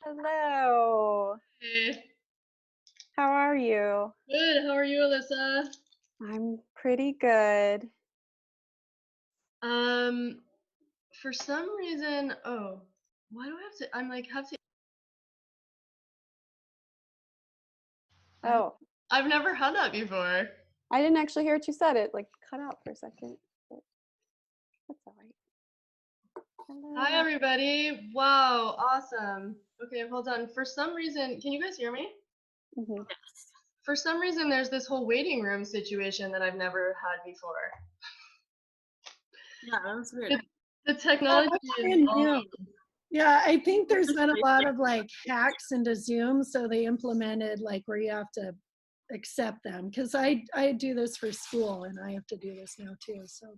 Hello. Hey. How are you? Good. How are you, Alyssa? I'm pretty good. Um, for some reason, why do I have to? I'm like have to. I've, Oh, I've never had that before. I didn't actually hear what you said. It like cut out for a second, but that's all right. Hi, Hello. everybody. Wow, awesome. Okay, hold on. For some reason, can you guys hear me? Mm-hmm. For some reason, there's this whole waiting room situation that I've never had before. Yeah, that was weird. The technology is all. Yeah, I think there's been a lot of like hacks into Zoom, so they implemented like where you have to accept them. Because I do this for school, and I have to do this now too. So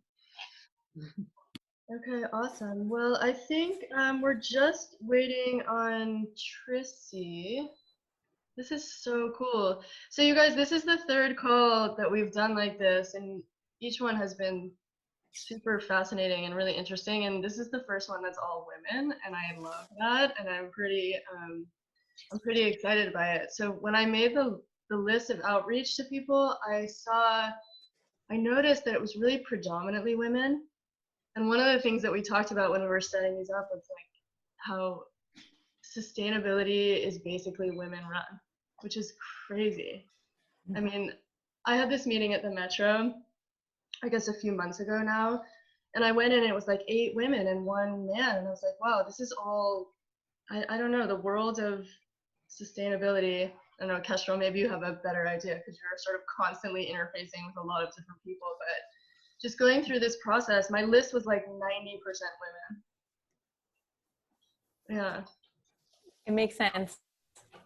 Okay, awesome. Well, I think we're just waiting on Trissy. This is so cool. So you guys, this is the third call that we've done like this, and each one has been super fascinating and really interesting. And this is the first one that's all women, and I love that. And I'm pretty excited by it. So when I made the list of outreach to people, I noticed that it was really predominantly women. And one of the things that we talked about when we were setting these up was like how sustainability is basically women run, which is crazy. I mean, I had this meeting at the Metro, I guess a few months ago now, and I went in and it was like 8 women and 1 man, and I was like, wow, this is all, I don't know, the world of sustainability. I don't know, Kestrel, maybe you have a better idea because you're sort of constantly interfacing with a lot of different people, but just going through this process, my list was like 90% women. Yeah. It makes sense.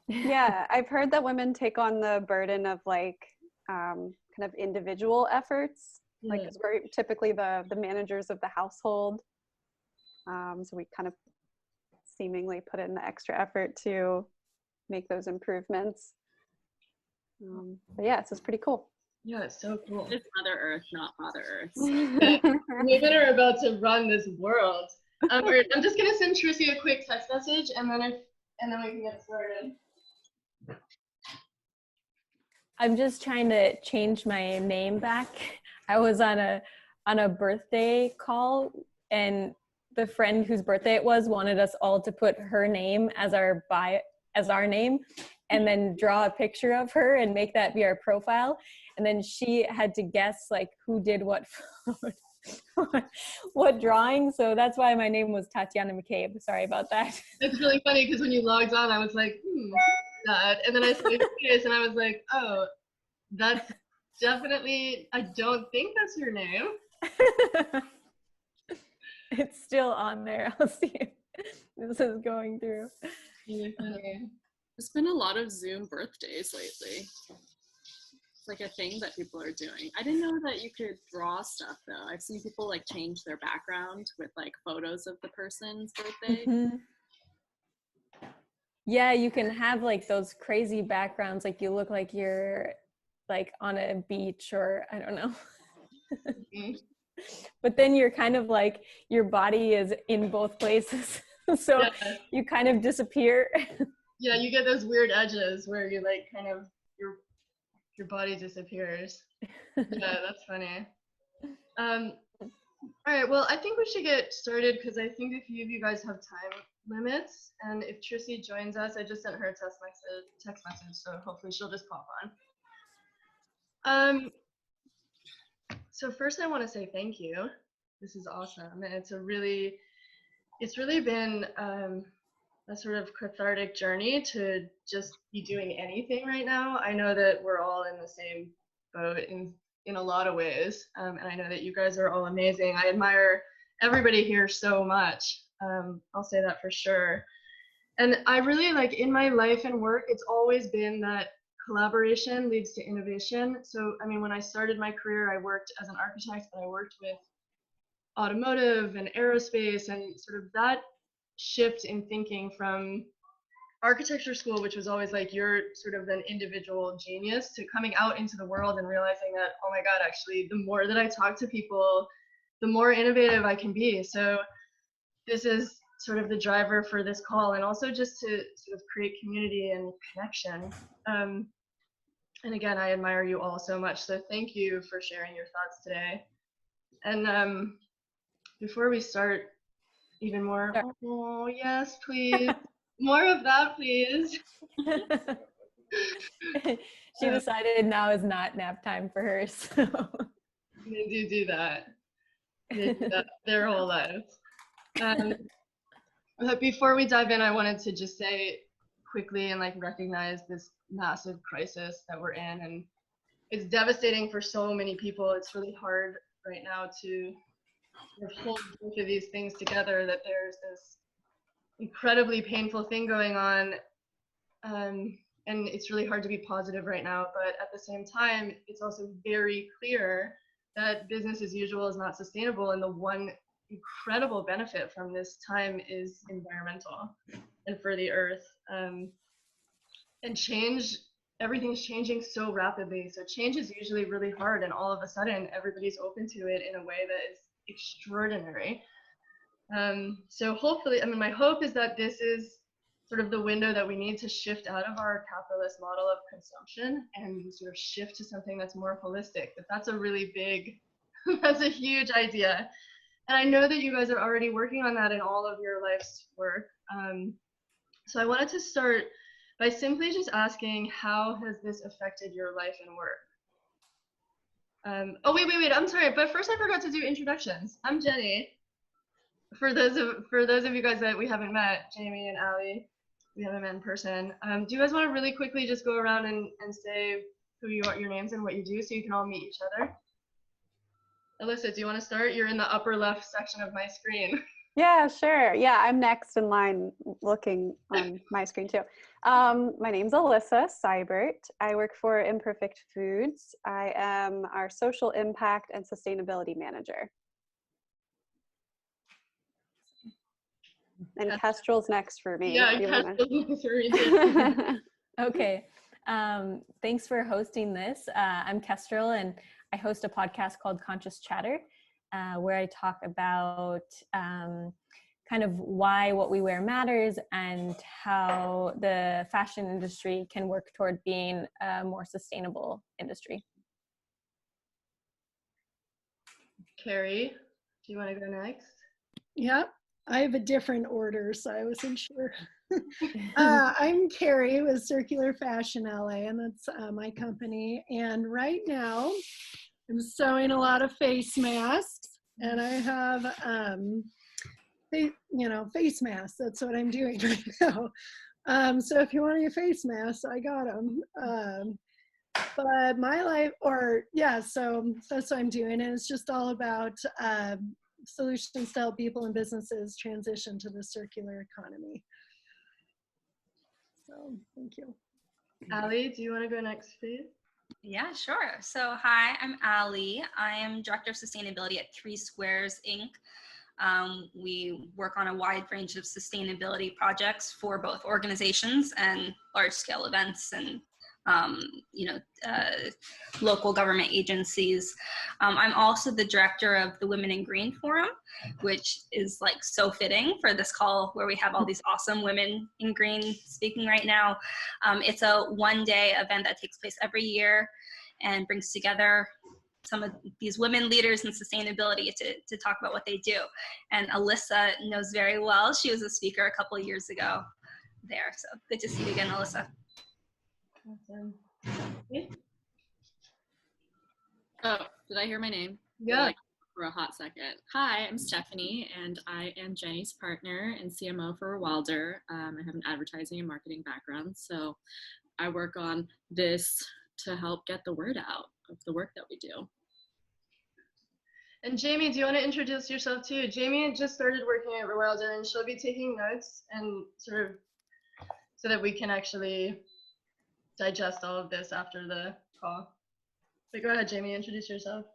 Yeah, I've heard that women take on the burden of like kind of individual efforts, like because we're typically the managers of the household. So we kind of seemingly put in the extra effort to make those improvements. But yeah, so it's pretty cool. Yeah, it's so cool. It's Mother Earth, not Father Earth. Women are about to run this world. I'm just gonna send Trissy a quick text message, and then we can get started. I'm just trying to change my name back. I was on a birthday call, and the friend whose birthday it was wanted us all to put her name as our name, and then draw a picture of her and make that be our profile. And then she had to guess like who did what what drawing. So that's why my name was Tatiana McCabe. Sorry about that. It's really funny because when you logged on, I was like, that, and then I saw your face, and I was like, oh, that's definitely. I don't think that's your name. It's still on there. I'll see if this is going through. Really funny. There's been a lot of Zoom birthdays lately. It's like a thing that people are doing. I didn't know that you could draw stuff though. I've seen people like change their background with like photos of the person's birthday. Mm-hmm. Yeah, you can have like those crazy backgrounds, like you look like you're like on a beach or I don't know. Mm-hmm. But then you're kind of like your body is in both places. So yeah. You kind of disappear. Yeah, you get those weird edges where you like kind of your body disappears. Yeah, that's funny. All right, well, I think we should get started because I think a few of you guys have time limits, and if Trissy joins us, I just sent her a text message, so hopefully she'll just pop on. So first I want to say thank you. This is awesome, and it's really been a sort of cathartic journey to just be doing anything right now. I know that we're all in the same boat in a lot of ways, and I know that you guys are all amazing. I admire everybody here so much. I'll say that for sure. And I really like in my life and work, it's always been that collaboration leads to innovation. So, I mean, when I started my career, I worked as an architect, but I worked with automotive and aerospace, and sort of that shift in thinking from architecture school, which was always like you're sort of an individual genius, to coming out into the world and realizing that, oh my God, actually, the more that I talk to people, the more innovative I can be. So this is sort of the driver for this call, and also just to sort of create community and connection. And again, I admire you all so much, so thank you for sharing your thoughts today. And before we start even more, oh yes, please, more of that, please. She decided now is not nap time for her, so. They do that. They do that their whole lives. But before we dive in, I wanted to just say quickly and like recognize this massive crisis that we're in, and it's devastating for so many people. It's really hard right now to sort of hold both of these things together, that there's this incredibly painful thing going on, and it's really hard to be positive right now. But at the same time, it's also very clear that business as usual is not sustainable, and the one incredible benefit from this time is environmental and for the earth. And change, everything's changing so rapidly. So change is usually really hard, and all of a sudden everybody's open to it in a way that is extraordinary. So hopefully, I mean, my hope is that this is sort of the window that we need to shift out of our capitalist model of consumption and sort of shift to something that's more holistic. But that's a really big, that's a huge idea. And I know that you guys are already working on that in all of your life's work. So I wanted to start by simply just asking, how has this affected your life and work? Oh, wait, I'm sorry, but first I forgot to do introductions. I'm Jenny. For those of you guys that we haven't met, Jamie and Ali, we haven't met in person. Do you guys want to really quickly just go around and say who you are, your names and what you do, so you can all meet each other? Alyssa, do you want to start? You're in the upper left section of my screen. Yeah, sure. Yeah, I'm next in line looking on my screen too. My name's Alyssa Seibert. I work for Imperfect Foods. I am our social impact and sustainability manager. And Kestrel's next for me. Yeah, Kestrel's next for me too. Okay. Thanks for hosting this. I'm Kestrel, and I host a podcast called Conscious Chatter, where I talk about kind of why what we wear matters and how the fashion industry can work toward being a more sustainable industry. Carrie, do you want to go next? Yep, I have a different order, so I wasn't sure. I'm Karri with Circular Fashion LA, and that's my company. And right now, I'm sewing a lot of face masks, and I have, face masks. That's what I'm doing right now. So if you want your face masks, I got them. But my life, so that's what I'm doing, and it's just all about solutions to help people and businesses transition to the circular economy. So thank you. Ali, do you want to go next, please? Yeah, sure. So hi, I'm Ali. I am Director of Sustainability at 3 Squares, Inc. We work on a wide range of sustainability projects for both organizations and large-scale events and local government agencies. I'm also the director of the Women in Green Forum, which is like so fitting for this call where we have all these awesome women in green speaking right now. It's a one-day event that takes place every year and brings together some of these women leaders in sustainability to talk about what they do. And Alyssa knows very well. She was a speaker a couple of years ago there. So good to see you again, Alyssa. Awesome. Oh, did I hear my name? Yeah. Like, for a hot second. Hi, I'm Stephanie, and I am Jenny's partner and CMO for Rewilder. I have an advertising and marketing background, so I work on this to help get the word out of the work that we do. And Jamie, do you want to introduce yourself too? Jamie just started working at Rewilder, and she'll be taking notes and sort of so that we can actually digest all of this after the call. But go ahead, Jamie, introduce yourself.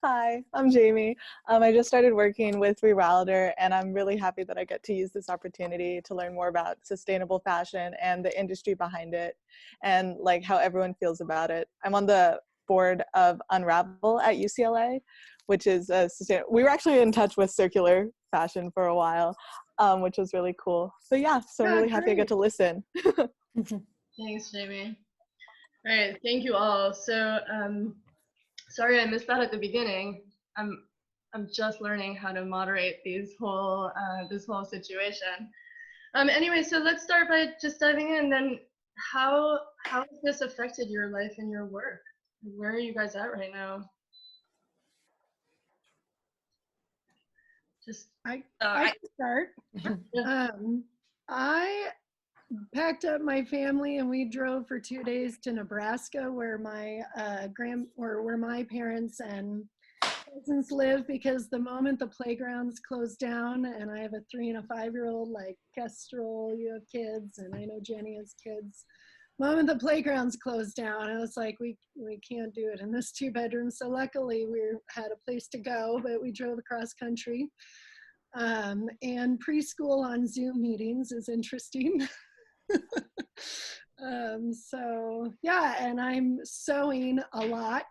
Hi, I'm Jamie. I just started working with Rewilder, and I'm really happy that I get to use this opportunity to learn more about sustainable fashion and the industry behind it and like how everyone feels about it. I'm on the board of Unravel at UCLA, which is we were actually in touch with circular fashion for a while. which was really cool. But yeah, so I'm really happy I get to listen. Thanks, Jamie. All right, thank you all. So, sorry I missed that at the beginning. I'm just learning how to moderate this whole situation. Anyway, so let's start by just diving in. Then, how has this affected your life and your work? Where are you guys at right now? Just I can start. I packed up my family and we drove for 2 days to Nebraska, where my where my parents and cousins live, because the moment the playgrounds closed down, and I have a 3 and a 5-year-old, like Kestrel, you have kids, and I know Jenny has kids. The moment the playgrounds closed down, I was like, we can't do it in this 2-bedroom. So luckily we had a place to go, but we drove across country. And preschool on Zoom meetings is interesting. So yeah, and I'm sewing a lot.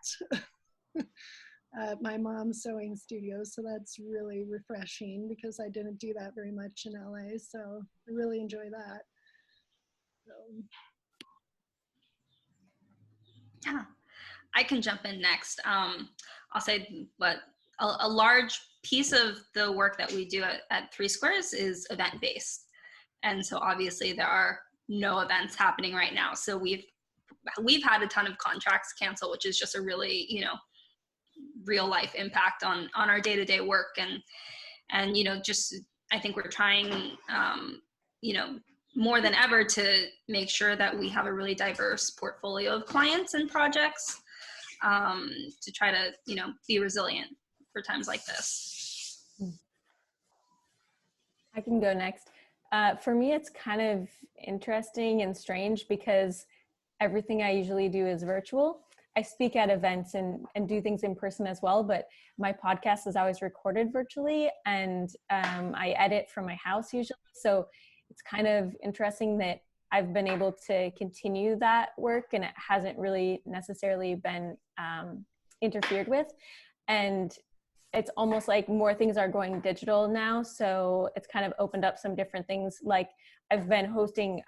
My mom's sewing studio, so that's really refreshing because I didn't do that very much in LA, so I really enjoy that. So. Yeah, I can jump in next. I'll say a large piece of the work that we do at Three Squares is event-based. And so obviously there are no events happening right now. So we've had a ton of contracts cancel, which is just a really, real life impact on our day-to-day work. And just, I think we're trying, more than ever to make sure that we have a really diverse portfolio of clients and projects, to try to, be resilient for times like this. I can go next. For me, it's kind of interesting and strange because everything I usually do is virtual. I speak at events and do things in person as well, but my podcast is always recorded virtually, and I edit from my house usually. So it's kind of interesting that I've been able to continue that work and it hasn't really necessarily been interfered with. And it's almost like more things are going digital now. So it's kind of opened up some different things. Like I've been hosting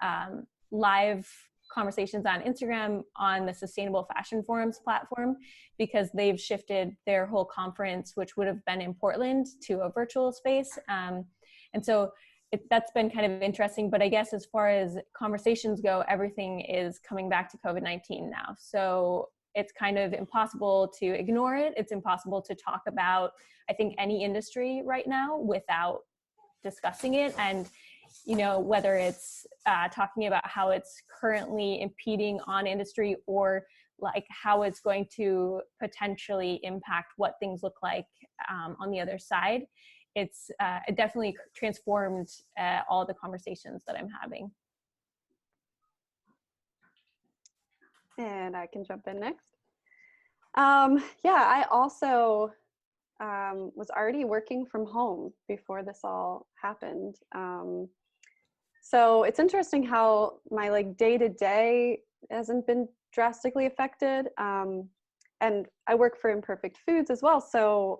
live conversations on Instagram on the Sustainable Fashion Forums platform, because they've shifted their whole conference, which would have been in Portland, to a virtual space. And so that's been kind of interesting. But I guess as far as conversations go, everything is coming back to COVID-19 now. So it's kind of impossible to ignore it. It's impossible to talk about, I think, any industry right now without discussing it. And whether it's talking about how it's currently impeding on industry, or like how it's going to potentially impact what things look like on the other side. It definitely transformed all the conversations that I'm having. And I can jump in next. I also was already working from home before this all happened. So it's interesting how my day-to-day hasn't been drastically affected. And I work for Imperfect Foods as well. So,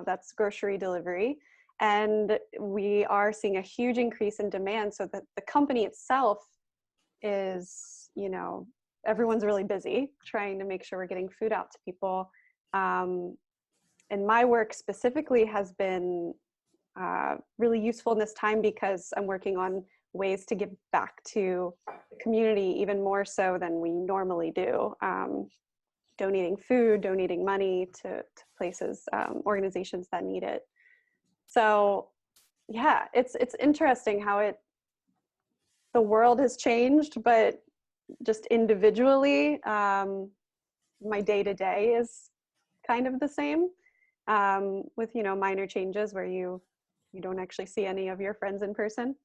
that's grocery delivery. And we are seeing a huge increase in demand, so that the company itself is, everyone's really busy trying to make sure we're getting food out to people. And my work specifically has been really useful in this time because I'm working on ways to give back to the community even more so than we normally do. Donating food, donating money to places, organizations that need it. So yeah, it's interesting how the world has changed, but just individually, my day-to-day is kind of the same, with minor changes where you don't actually see any of your friends in person.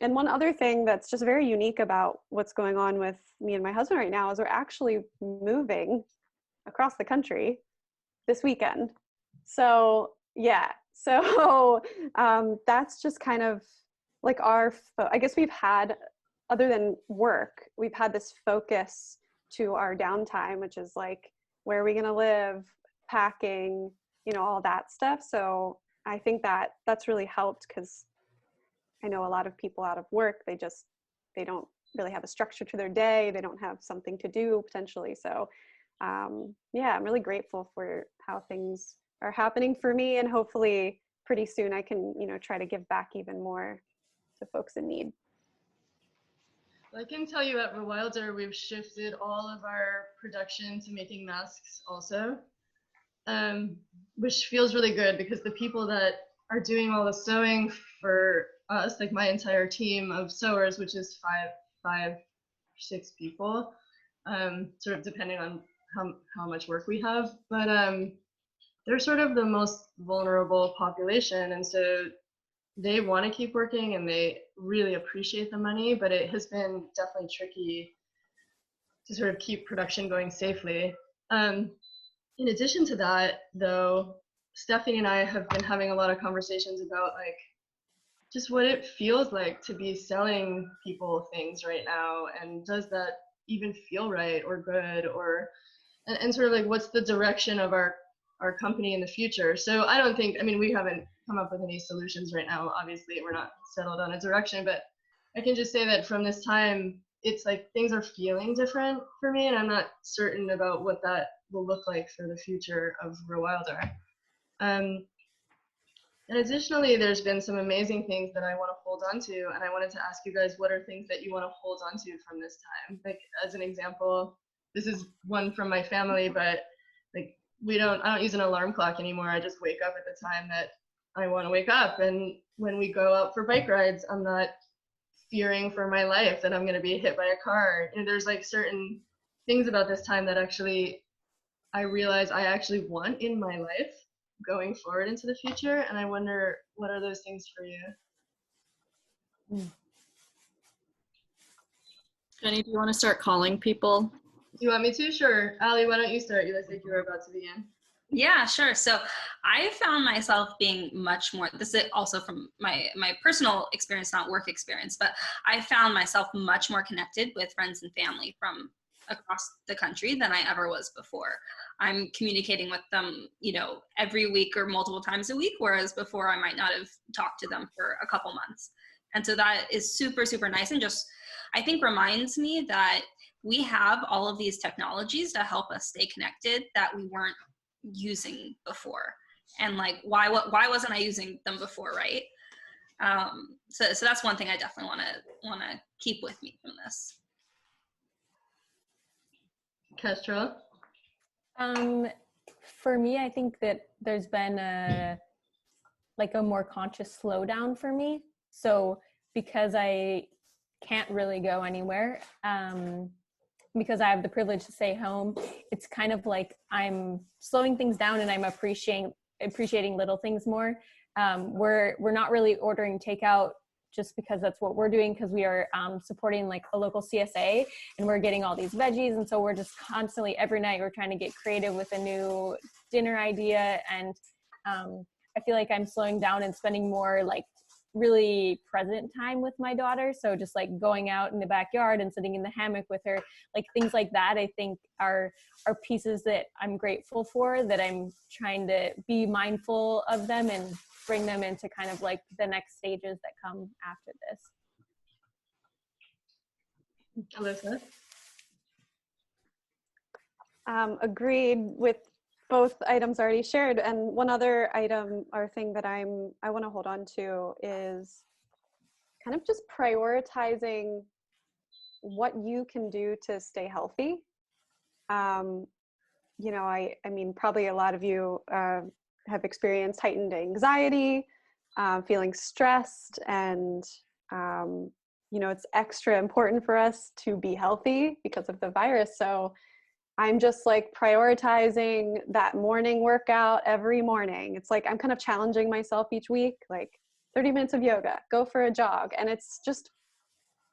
And one other thing that's just very unique about what's going on with me and my husband right now is we're actually moving across the country this weekend. So yeah, that's just kind of like I guess we've had, other than work, we've had this focus to our downtime, which is like, where are we going to live, packing, all that stuff. So I think that that's really helped, because I know a lot of people out of work, they don't really have a structure to their day. They don't have something to do potentially. So yeah, I'm really grateful for how things are happening for me, and hopefully pretty soon I can, try to give back even more to folks in need. I can tell you at Rewilder, we've shifted all of our production to making masks also, which feels really good, because the people that are doing all the sewing for us, like my entire team of sewers, which is five, 6 people, sort of depending on how much work we have, but they're sort of the most vulnerable population, and so they want to keep working and they really appreciate the money, but it has been definitely tricky to sort of keep production going safely. In addition to that, though, Stephanie and I have been having a lot of conversations about like just what it feels like to be selling people things right now, and does that even feel right or good, or and sort of like what's the direction of our company in the future. So I don't think, we haven't come up with any solutions right now. Obviously, we're not settled on a direction, but I can just say that from this time, it's like things are feeling different for me, and I'm not certain about what that will look like for the future of Rewilder. And additionally, there's been some amazing things that I want to hold on to, and I wanted to ask you guys, what are things that you want to hold on to from this time? Like, as an example, this is one from my family, but like I don't use an alarm clock anymore. I just wake up at the time that I want to wake up. And when we go out for bike rides, I'm not fearing for my life that I'm going to be hit by a car. And there's like certain things about this time that actually I realize I actually want in my life going forward into the future. And I wonder, what are those things for you? Jenny, do you want to start calling people? You want me to? Sure. Allie, why don't you start? You look like you were about to begin. Yeah, sure. So I found myself being much more, this is also from my personal experience, not work experience, but I found myself much more connected with friends and family from across the country than I ever was before. I'm communicating with them, every week or multiple times a week, whereas before I might not have talked to them for a couple months. And so that is super, super nice, and just, I think, reminds me that we have all of these technologies to help us stay connected that we weren't using before. And like, why wasn't I using them before, right? So that's one thing I definitely want to keep with me from this. Kestrel? For me, I think that there's been a more conscious slowdown for me. So because I can't really go anywhere, because I have the privilege to stay home, it's kind of like I'm slowing things down and I'm appreciating little things more. We're not really ordering takeout just because that's what we're doing, because we are supporting like a local CSA, and we're getting all these veggies, and so we're just constantly, every night, we're trying to get creative with a new dinner idea. And I feel like I'm slowing down and spending more like really present time with my daughter. So just like going out in the backyard and sitting in the hammock with her, like things like that, I think are pieces that I'm grateful for, that I'm trying to be mindful of them and bring them into kind of like the next stages that come after this. Alyssa? Agreed with both items already shared. And one other item or thing that I want to hold on to is kind of just prioritizing what you can do to stay healthy. I mean, probably a lot of you have experienced heightened anxiety, feeling stressed, and it's extra important for us to be healthy because of the virus. So I'm just like prioritizing that morning workout every morning. It's like I'm kind of challenging myself each week, like 30 minutes of yoga, go for a jog. And it's just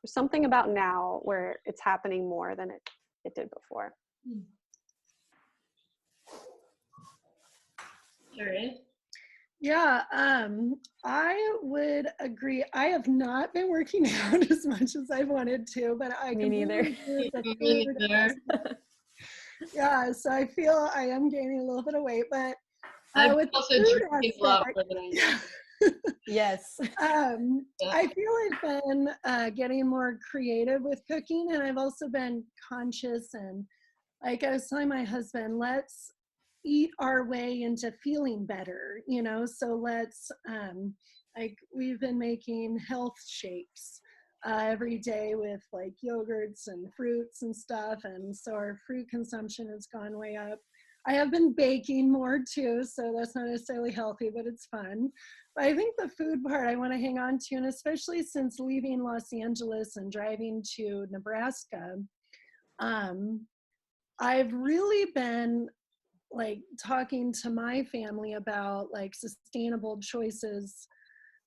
something about now where it's happening more than it did before. Karri? Yeah, I would agree. I have not been working out as much as I wanted to, but I Me neither. Me neither. Yeah, so I feel I am gaining a little bit of weight, but I'm with the also food drinking a lot aspect, more than I Yes. I feel I've been getting more creative with cooking, and I've also been conscious, and like I was telling my husband, let's eat our way into feeling better, you know, so let's like we've been making health shakes every day with like yogurts and fruits and stuff, and so our fruit consumption has gone way up. I have been baking more too, so that's not necessarily healthy, but it's fun. But I think the food part I want to hang on to, and especially since leaving Los Angeles and driving to Nebraska, I've really been like talking to my family about like sustainable choices,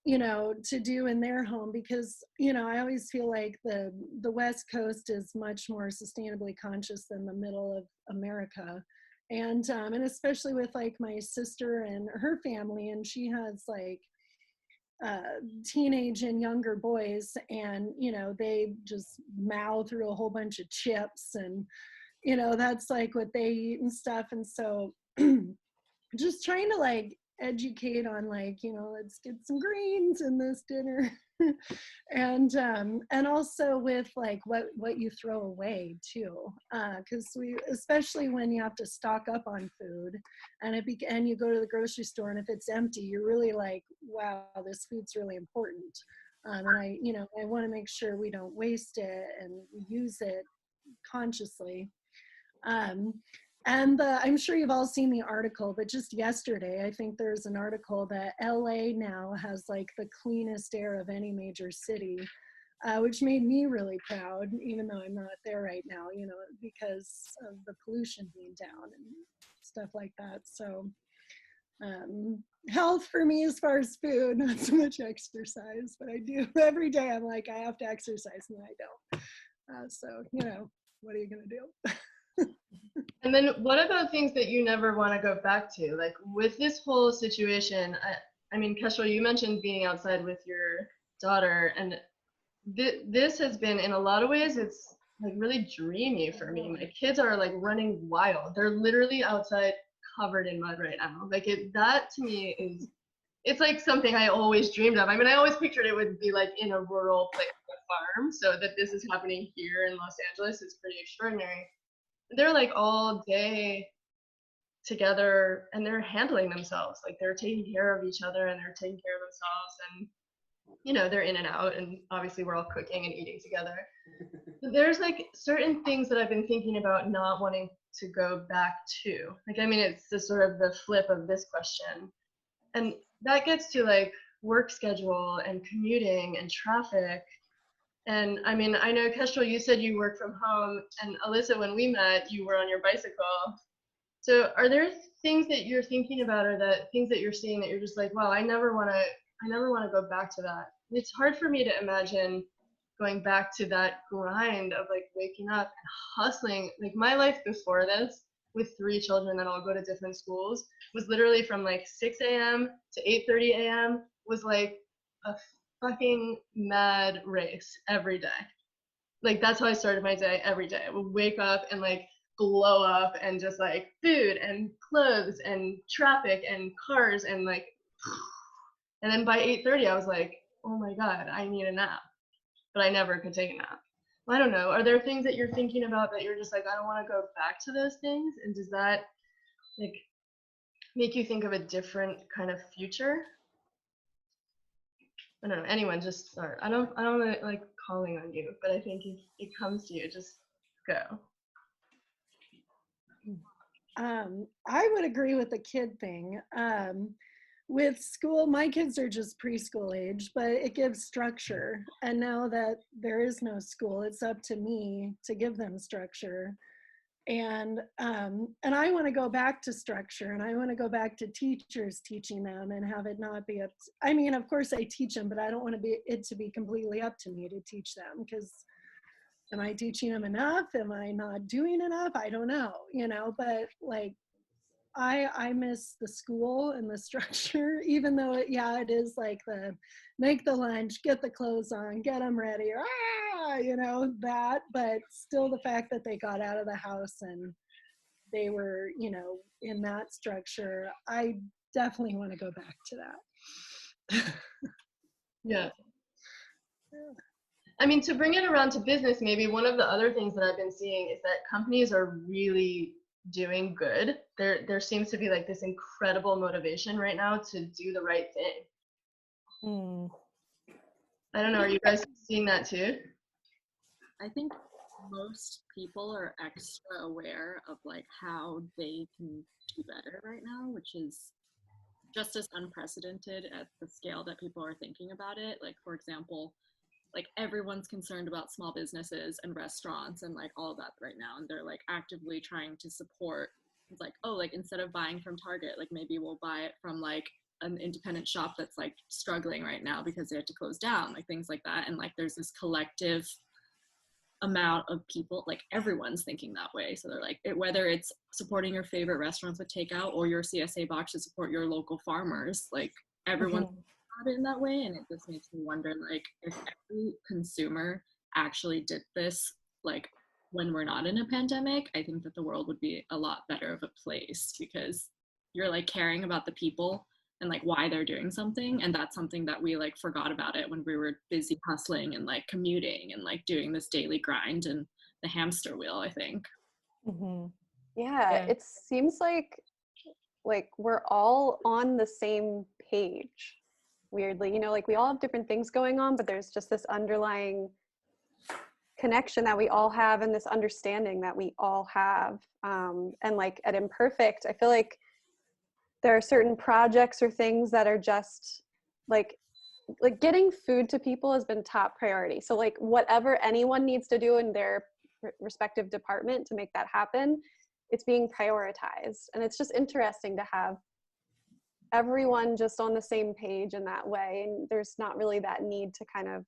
you know, to do in their home, because, you know, I always feel like the West Coast is much more sustainably conscious than the middle of America. And especially with like my sister and her family, and she has like teenage and younger boys, and you know they just mow through a whole bunch of chips, and you know that's like what they eat and stuff. And so just trying to like educate on like, you know, let's get some greens in this dinner. And also with like what you throw away too, because we, especially when you have to stock up on food, and you go to the grocery store, and if it's empty, you're really like, wow, this food's really important. And I, you know, I want to make sure we don't waste it and we use it consciously. And I'm sure you've all seen the article, but just yesterday, I think there's an article that LA now has like the cleanest air of any major city, which made me really proud, even though I'm not there right now, you know, because of the pollution being down and stuff like that. So health for me as far as food, not so much exercise, but I do every day. I'm like, I have to exercise, and I don't. So, you know, what are you going to do? And then what about things that you never want to go back to? Like with this whole situation, I mean, Kestrel, you mentioned being outside with your daughter, and this has been, in a lot of ways, it's like really dreamy for me. My kids are like running wild. They're literally outside covered in mud right now. Like that to me is, it's like something I always dreamed of. I mean, I always pictured it would be like in a rural place, like a farm. So that this is happening here in Los Angeles is pretty extraordinary. They're like all day together, and they're handling themselves. Like they're taking care of each other, and they're taking care of themselves, and you know, they're in and out, and obviously we're all cooking and eating together. But there's like certain things that I've been thinking about not wanting to go back to. Like, I mean, it's the sort of the flip of this question. And that gets to like work schedule and commuting and traffic. And I mean, I know, Kestrel, you said you work from home, and Alyssa, when we met, you were on your bicycle. So are there things that you're thinking about, or that things that you're seeing that you're just like, wow, I never want to go back to that? It's hard for me to imagine going back to that grind of like waking up and hustling. Like my life before this, with 3 children that all go to different schools, was literally from like 6 a.m. to 8:30 a.m. was like a fucking mad race every day. Like that's how I started my day every day. I would wake up and like blow up, and just like food and clothes and traffic and cars, and like, and then by 8:30 I was like, oh my god, I need a nap. But I never could take a nap. I don't know. Are there things that you're thinking about that you're just like, I don't want to go back to those things? And does that like make you think of a different kind of future? I don't know. Anyone, just start. I don't like calling on you, but I think if it comes to you, just go. I would agree with the kid thing. With school, my kids are just preschool age, but it gives structure. And now that there is no school, it's up to me to give them structure. And I want to go back to structure, and I want to go back to teachers teaching them, and have it not be up to, I mean, of course I teach them, but I don't want it to be completely up to me to teach them, because am I teaching them enough? Am I not doing enough? I don't know, you know, but like I miss the school and the structure, even though it is like the make the lunch, get the clothes on, get them ready, you know, that, but still the fact that they got out of the house and they were, you know, in that structure. I definitely want to go back to that. Yeah. I mean, to bring it around to business, maybe one of the other things that I've been seeing is that companies are really doing good. There seems to be like this incredible motivation right now to do the right thing. I don't know, are you guys seeing that too? I think most people are extra aware of like how they can do better right now, which is just as unprecedented at the scale that people are thinking about it. Like, for example, like everyone's concerned about small businesses and restaurants and like all of that right now, and they're like actively trying to support. It's like, oh, like instead of buying from Target, like maybe we'll buy it from like an independent shop that's like struggling right now because they had to close down, like things like that. And like there's this collective amount of people, like everyone's thinking that way. So they're like, whether it's supporting your favorite restaurants with takeout or your CSA box to support your local farmers, like everyone's it in that way. And it just makes me wonder, like, if every consumer actually did this, like when we're not in a pandemic, I think that the world would be a lot better of a place, because you're like caring about the people and like why they're doing something. And that's something that we like forgot about it when we were busy hustling and like commuting and like doing this daily grind and the hamster wheel, I think. Yeah, it seems like we're all on the same page, weirdly, you know, like we all have different things going on, but there's just this underlying connection that we all have and this understanding that we all have. And like at Imperfect, I feel like there are certain projects or things that are just like getting food to people has been top priority. So like whatever anyone needs to do in their respective department to make that happen, it's being prioritized. And it's just interesting to have everyone just on the same page in that way. And there's not really that need to kind of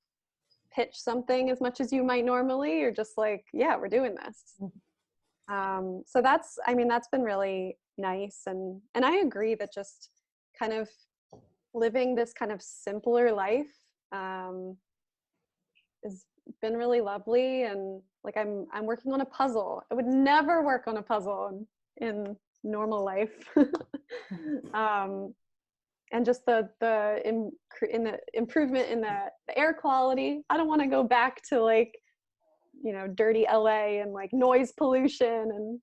pitch something as much as you might normally. You're just like, yeah, we're doing this. So that's, I mean, that's been really nice. And I agree that just kind of living this kind of simpler life has been really lovely. And like, I'm working on a puzzle. I would never work on a puzzle in normal life. And just the improvement in the air quality. I don't want to go back to like, you know, dirty LA and like noise pollution and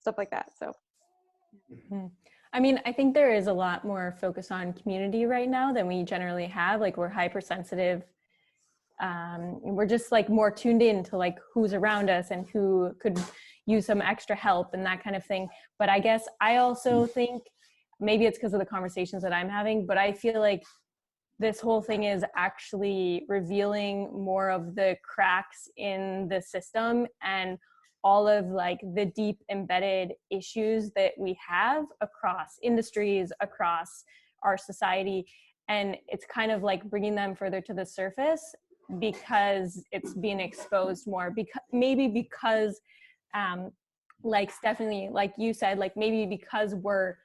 stuff like that. So I mean, I think there is a lot more focus on community right now than we generally have. Like we're hypersensitive. We're just like more tuned in to like who's around us and who could use some extra help and that kind of thing. But I guess I also think maybe it's because of the conversations that I'm having, but I feel like this whole thing is actually revealing more of the cracks in the system and all of like the deep embedded issues that we have across industries, across our society. And it's kind of like bringing them further to the surface because it's being exposed more, because like Stephanie, like you said, like maybe because we're,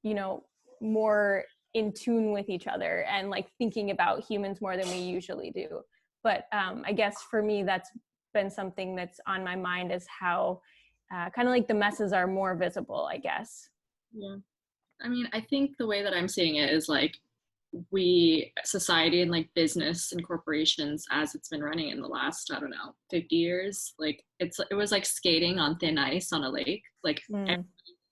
you know, more in tune with each other and like thinking about humans more than we usually do. But I guess for me, that's been something that's on my mind, is how kind of like the messes are more visible, I guess. Yeah. I mean, I think the way that I'm seeing it is like society and like business and corporations as it's been running in the last, I don't know, 50 years, like it was like skating on thin ice on a lake. Like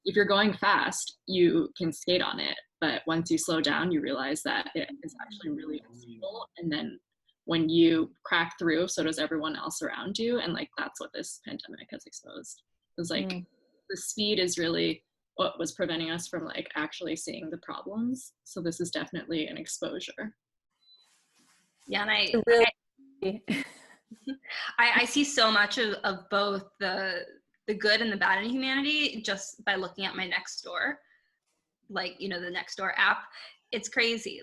if you're going fast, you can skate on it. But once you slow down, you realize that it is actually really unstable. And then when you crack through, so does everyone else around you. And like, that's what this pandemic has exposed. It was like, the speed is really what was preventing us from like actually seeing the problems. So this is definitely an exposure. Yeah, and I see so much of both the good and the bad in humanity just by looking at my Nextdoor, like, you know, the Nextdoor app. It's crazy.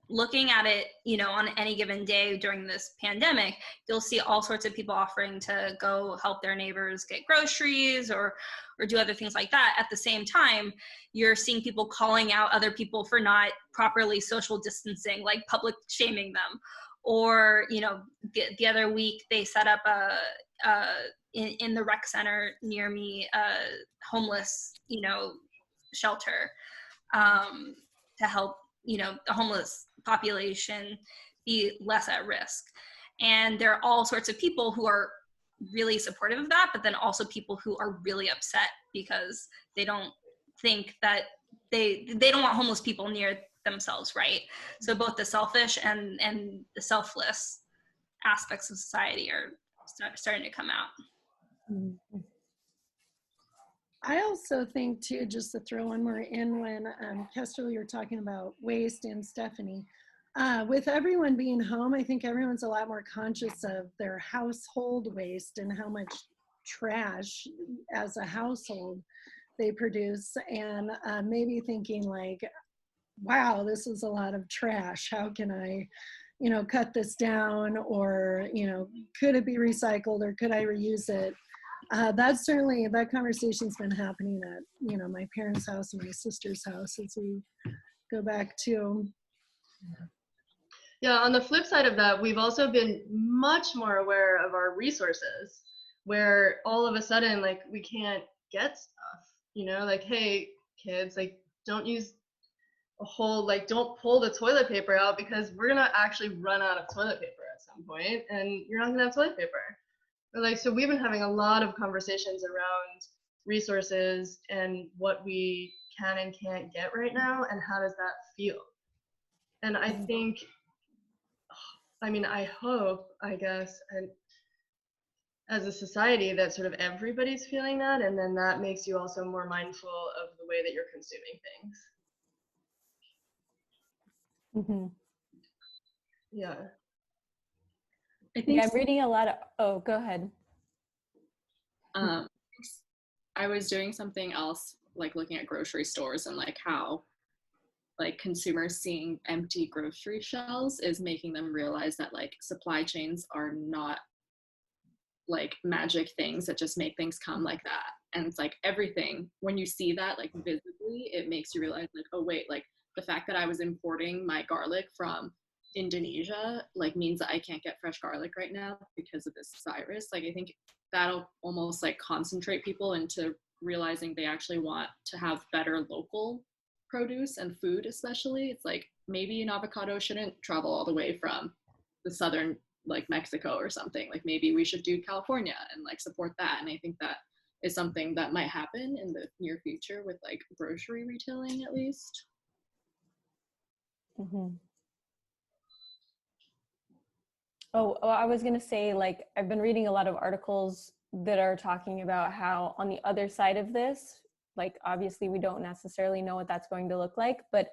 Looking at it, you know, on any given day during this pandemic, you'll see all sorts of people offering to go help their neighbors get groceries or do other things like that. At the same time, you're seeing people calling out other people for not properly social distancing, like public shaming them, Or, you know, the other week they set up in the rec center near me, a homeless, you know, shelter, to help, you know, the homeless population be less at risk. And there are all sorts of people who are really supportive of that, but then also people who are really upset because they don't think that they don't want homeless people near themselves, right? So both the selfish and the selfless aspects of society are starting to come out. I also think too, just to throw one more in, when Kestrel, you were talking about waste, and Stephanie, with everyone being home, I think everyone's a lot more conscious of their household waste and how much trash as a household they produce, and maybe thinking like, wow, this is a lot of trash. How can I, you know, cut this down? Or, you know, could it be recycled, or could I reuse it? That's certainly, that conversation's been happening at, you know, my parents' house and my sister's house as we go back to. Yeah, on the flip side of that, we've also been much more aware of our resources, where all of a sudden, like, we can't get stuff, you know, like, hey, kids, like, don't use a whole, like, don't pull the toilet paper out because we're gonna actually run out of toilet paper at some point, and you're not gonna have toilet paper. But, like, so we've been having a lot of conversations around resources and what we can and can't get right now, and how does that feel? And I think, I mean, I hope, I guess, and as a society, that sort of everybody's feeling that, and then that makes you also more mindful of the way that you're consuming things. Mm-hmm. Yeah. I think I'm reading a lot of, oh, go ahead. I was doing something else, like looking at grocery stores and like how like consumers seeing empty grocery shelves is making them realize that like supply chains are not like magic things that just make things come like that. And it's like everything, when you see that like visibly, it makes you realize like, oh wait, like the fact that I was importing my garlic from Indonesia like means that I can't get fresh garlic right now because of this virus. Like I think that'll almost like concentrate people into realizing they actually want to have better local produce and food. Especially, it's like maybe an avocado shouldn't travel all the way from the southern like Mexico or something. Like maybe we should do California and like support that. And I think that is something that might happen in the near future with like grocery retailing at least. Mm-hmm. Oh, I was going to say, like, I've been reading a lot of articles that are talking about how on the other side of this, like, obviously we don't necessarily know what that's going to look like, but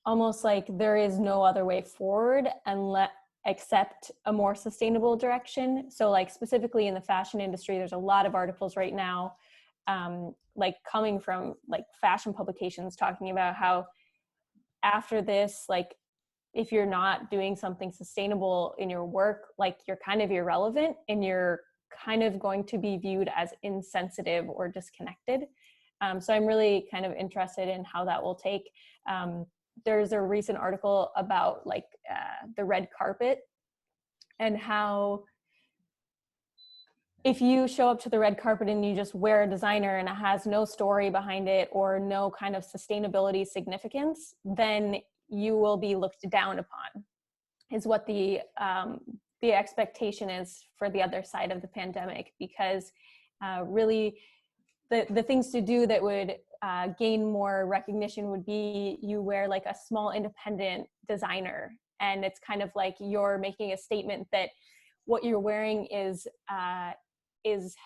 almost like there is no other way forward except a more sustainable direction. So like specifically in the fashion industry, there's a lot of articles right now, like coming from like fashion publications talking about how after this, like, if you're not doing something sustainable in your work, like you're kind of irrelevant and you're kind of going to be viewed as insensitive or disconnected. So I'm really kind of interested in how that will take. There's a recent article about like the red carpet and how if you show up to the red carpet and you just wear a designer and it has no story behind it or no kind of sustainability significance, then you will be looked down upon, is what the expectation is for the other side of the pandemic. Because really the things to do that would gain more recognition would be you wear like a small independent designer, and it's kind of like you're making a statement that what you're wearing is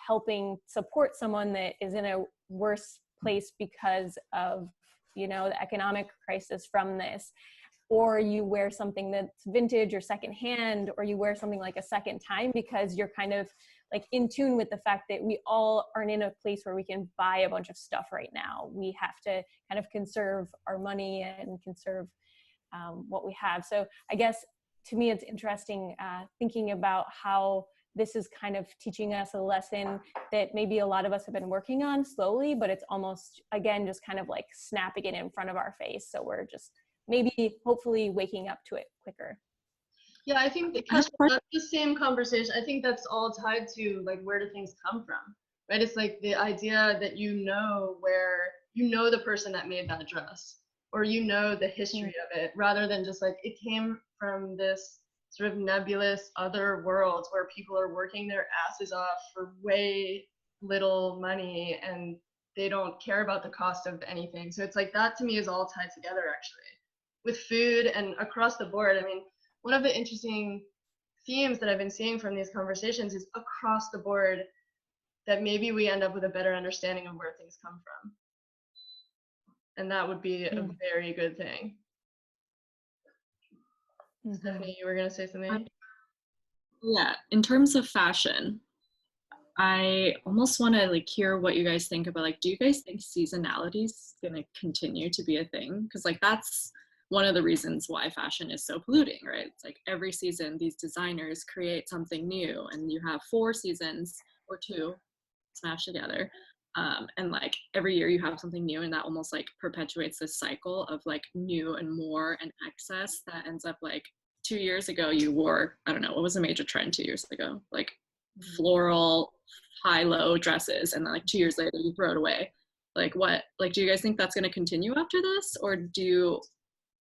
helping support someone that is in a worse place because of, you know, the economic crisis from this. Or you wear something that's vintage or secondhand, or you wear something like a second time because you're kind of like in tune with the fact that we all aren't in a place where we can buy a bunch of stuff right now. We have to kind of conserve our money and conserve what we have. So I guess to me, it's interesting thinking about how this is kind of teaching us a lesson that maybe a lot of us have been working on slowly, but it's almost, again, just kind of like snapping it in front of our face. So we're just maybe hopefully waking up to it quicker. Yeah, I think that's the same conversation. I think that's all tied to like, where do things come from, right? It's like the idea that the person that made that dress, or the history of it, rather than just like it came from this sort of nebulous other worlds where people are working their asses off for way little money and they don't care about the cost of anything. So it's like that to me is all tied together actually with food and across the board. I mean, one of the interesting themes that I've been seeing from these conversations is across the board that maybe we end up with a better understanding of where things come from. And that would be a very good thing. Stephanie, you were going to say something? Yeah, in terms of fashion, I almost want to like hear what you guys think about, like, do you guys think seasonality is going to continue to be a thing? Because like that's one of the reasons why fashion is so polluting, right? It's like every season these designers create something new and you have 4 seasons or 2 smashed together. And like every year you have something new, and that almost like perpetuates this cycle of like new and more and excess that ends up like 2 years ago you wore, I don't know, what was a major trend 2 years ago? Like floral high-low dresses, and then like 2 years later you throw it away. Like what, like do you guys think that's going to continue after this, or do you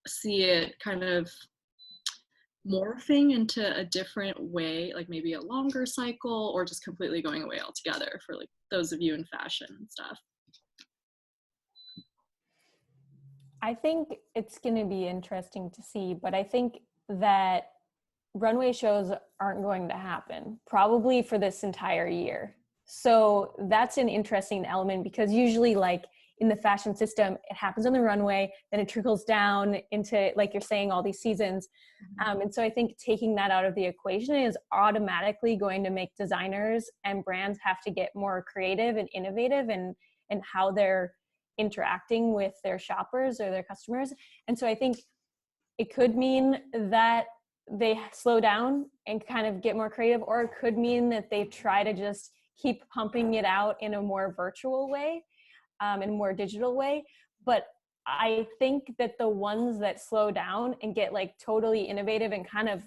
see it kind of morphing into a different way, like maybe a longer cycle, or just completely going away altogether for like those of you in fashion and stuff? I think it's going to be interesting to see, but I think that runway shows aren't going to happen probably for this entire year. So that's an interesting element, because usually like in the fashion system, it happens on the runway, then it trickles down into, like you're saying, all these seasons. And so I think taking that out of the equation is automatically going to make designers and brands have to get more creative and innovative in how they're interacting with their shoppers or their customers. And so I think it could mean that they slow down and kind of get more creative, or it could mean that they try to just keep pumping it out in a more virtual way, in a more digital way. But I think that the ones that slow down and get like totally innovative and kind of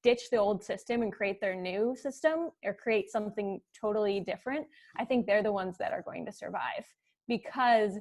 ditch the old system and create their new system or create something totally different, I think they're the ones that are going to survive, because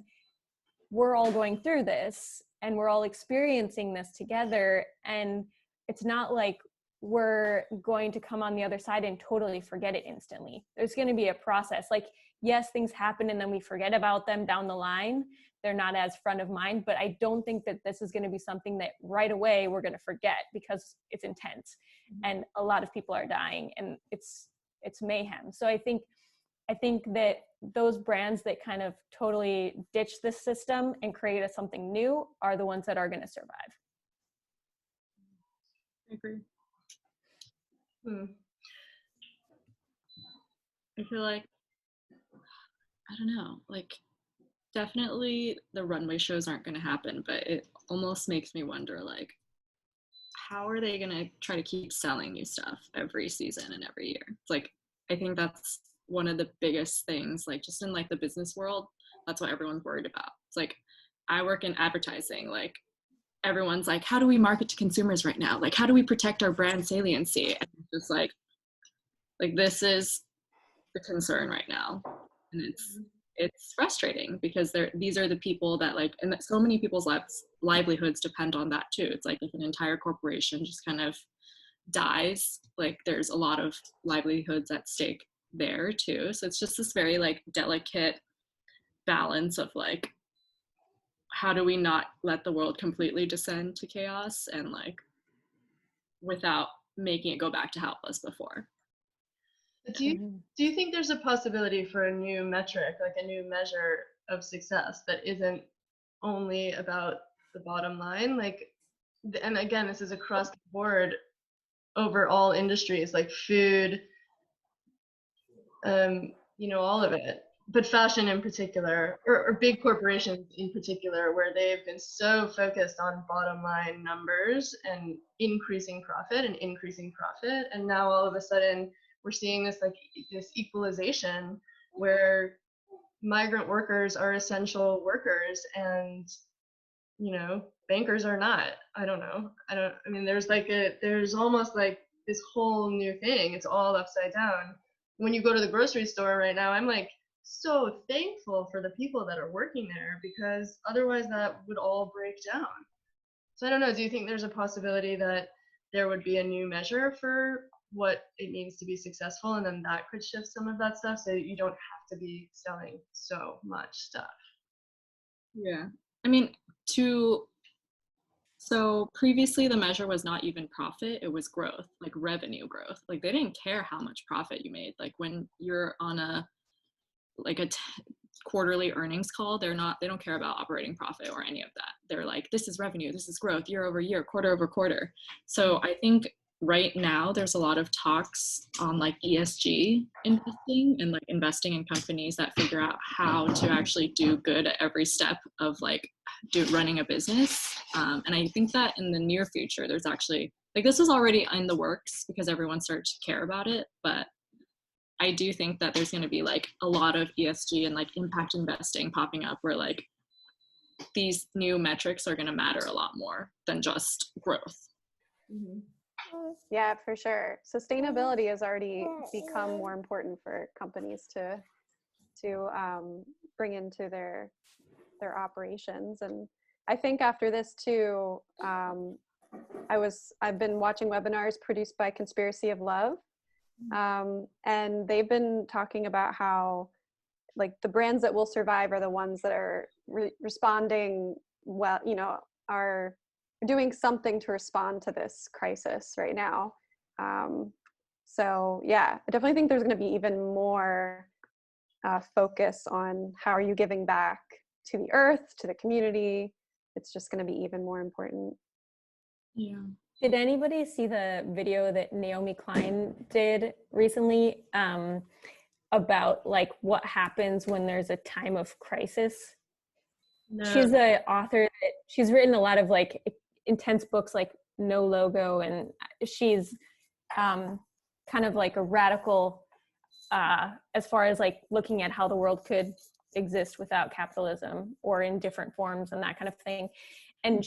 we're all going through this and we're all experiencing this together. And it's not like we're going to come on the other side and totally forget it instantly. There's going to be a process. Like, yes, things happen and then we forget about them down the line. They're not as front of mind, but I don't think that this is going to be something that right away we're going to forget, because it's intense and a lot of people are dying and it's mayhem. So I think that those brands that kind of totally ditch this system and create something new are the ones that are going to survive. I agree. I feel like, I don't know, like definitely the runway shows aren't going to happen, but it almost makes me wonder, like, how are they going to try to keep selling new stuff every season and every year? It's like, I think that's one of the biggest things, like just in like the business world, that's what everyone's worried about. It's like, I work in advertising, like everyone's like, how do we market to consumers right now? Like, how do we protect our brand saliency? And it's just like this is the concern right now. And it's frustrating, because these are the people that like, and so many people's livelihoods depend on that too. It's like if an entire corporation just kind of dies, like there's a lot of livelihoods at stake there too. So it's just this very like delicate balance of like, how do we not let the world completely descend to chaos and like without making it go back to how it was before. Do you think there's a possibility for a new metric, like a new measure of success that isn't only about the bottom line? Like, and again, this is across the board over all industries, like food, all of it, but fashion in particular, or big corporations in particular, where they've been so focused on bottom line numbers and increasing profit, and now all of a sudden we're seeing this equalization where migrant workers are essential workers, and bankers are not. I don't know. I mean, there's almost like this whole new thing. It's all upside down. When you go to the grocery store right now, I'm like so thankful for the people that are working there, because otherwise that would all break down. So I don't know, do you think there's a possibility that there would be a new measure for what it means to be successful, and then that could shift some of that stuff so you don't have to be selling so much stuff? Yeah. I mean, so previously the measure was not even profit, it was growth, like revenue growth. Like they didn't care how much profit you made. Like when you're on a quarterly earnings call, they don't care about operating profit or any of that. They're like, this is revenue, this is growth, year over year, quarter over quarter. So I think right now there's a lot of talks on like ESG investing and like investing in companies that figure out how to actually do good at every step of like running a business. And I think that in the near future, there's actually like, this is already in the works because everyone started to care about it, but I do think that there's going to be like a lot of ESG and like impact investing popping up where like these new metrics are going to matter a lot more than just growth. Mm-hmm. Yeah, for sure. Sustainability has already become more important for companies to bring into their operations. And I think after this too, I've been watching webinars produced by Conspiracy of Love. And they've been talking about how like the brands that will survive are the ones that are responding well, you know, are doing something to respond to this crisis right now. So yeah, I definitely think there's going to be even more focus on how are you giving back to the earth, to the community. It's just going to be even more important. Yeah. Did anybody see the video that Naomi Klein did recently about like what happens when there's a time of crisis? No. She's an author that she's written a lot of like intense books like No Logo, and she's kind of like a radical as far as like looking at how the world could exist without capitalism or in different forms and that kind of thing. And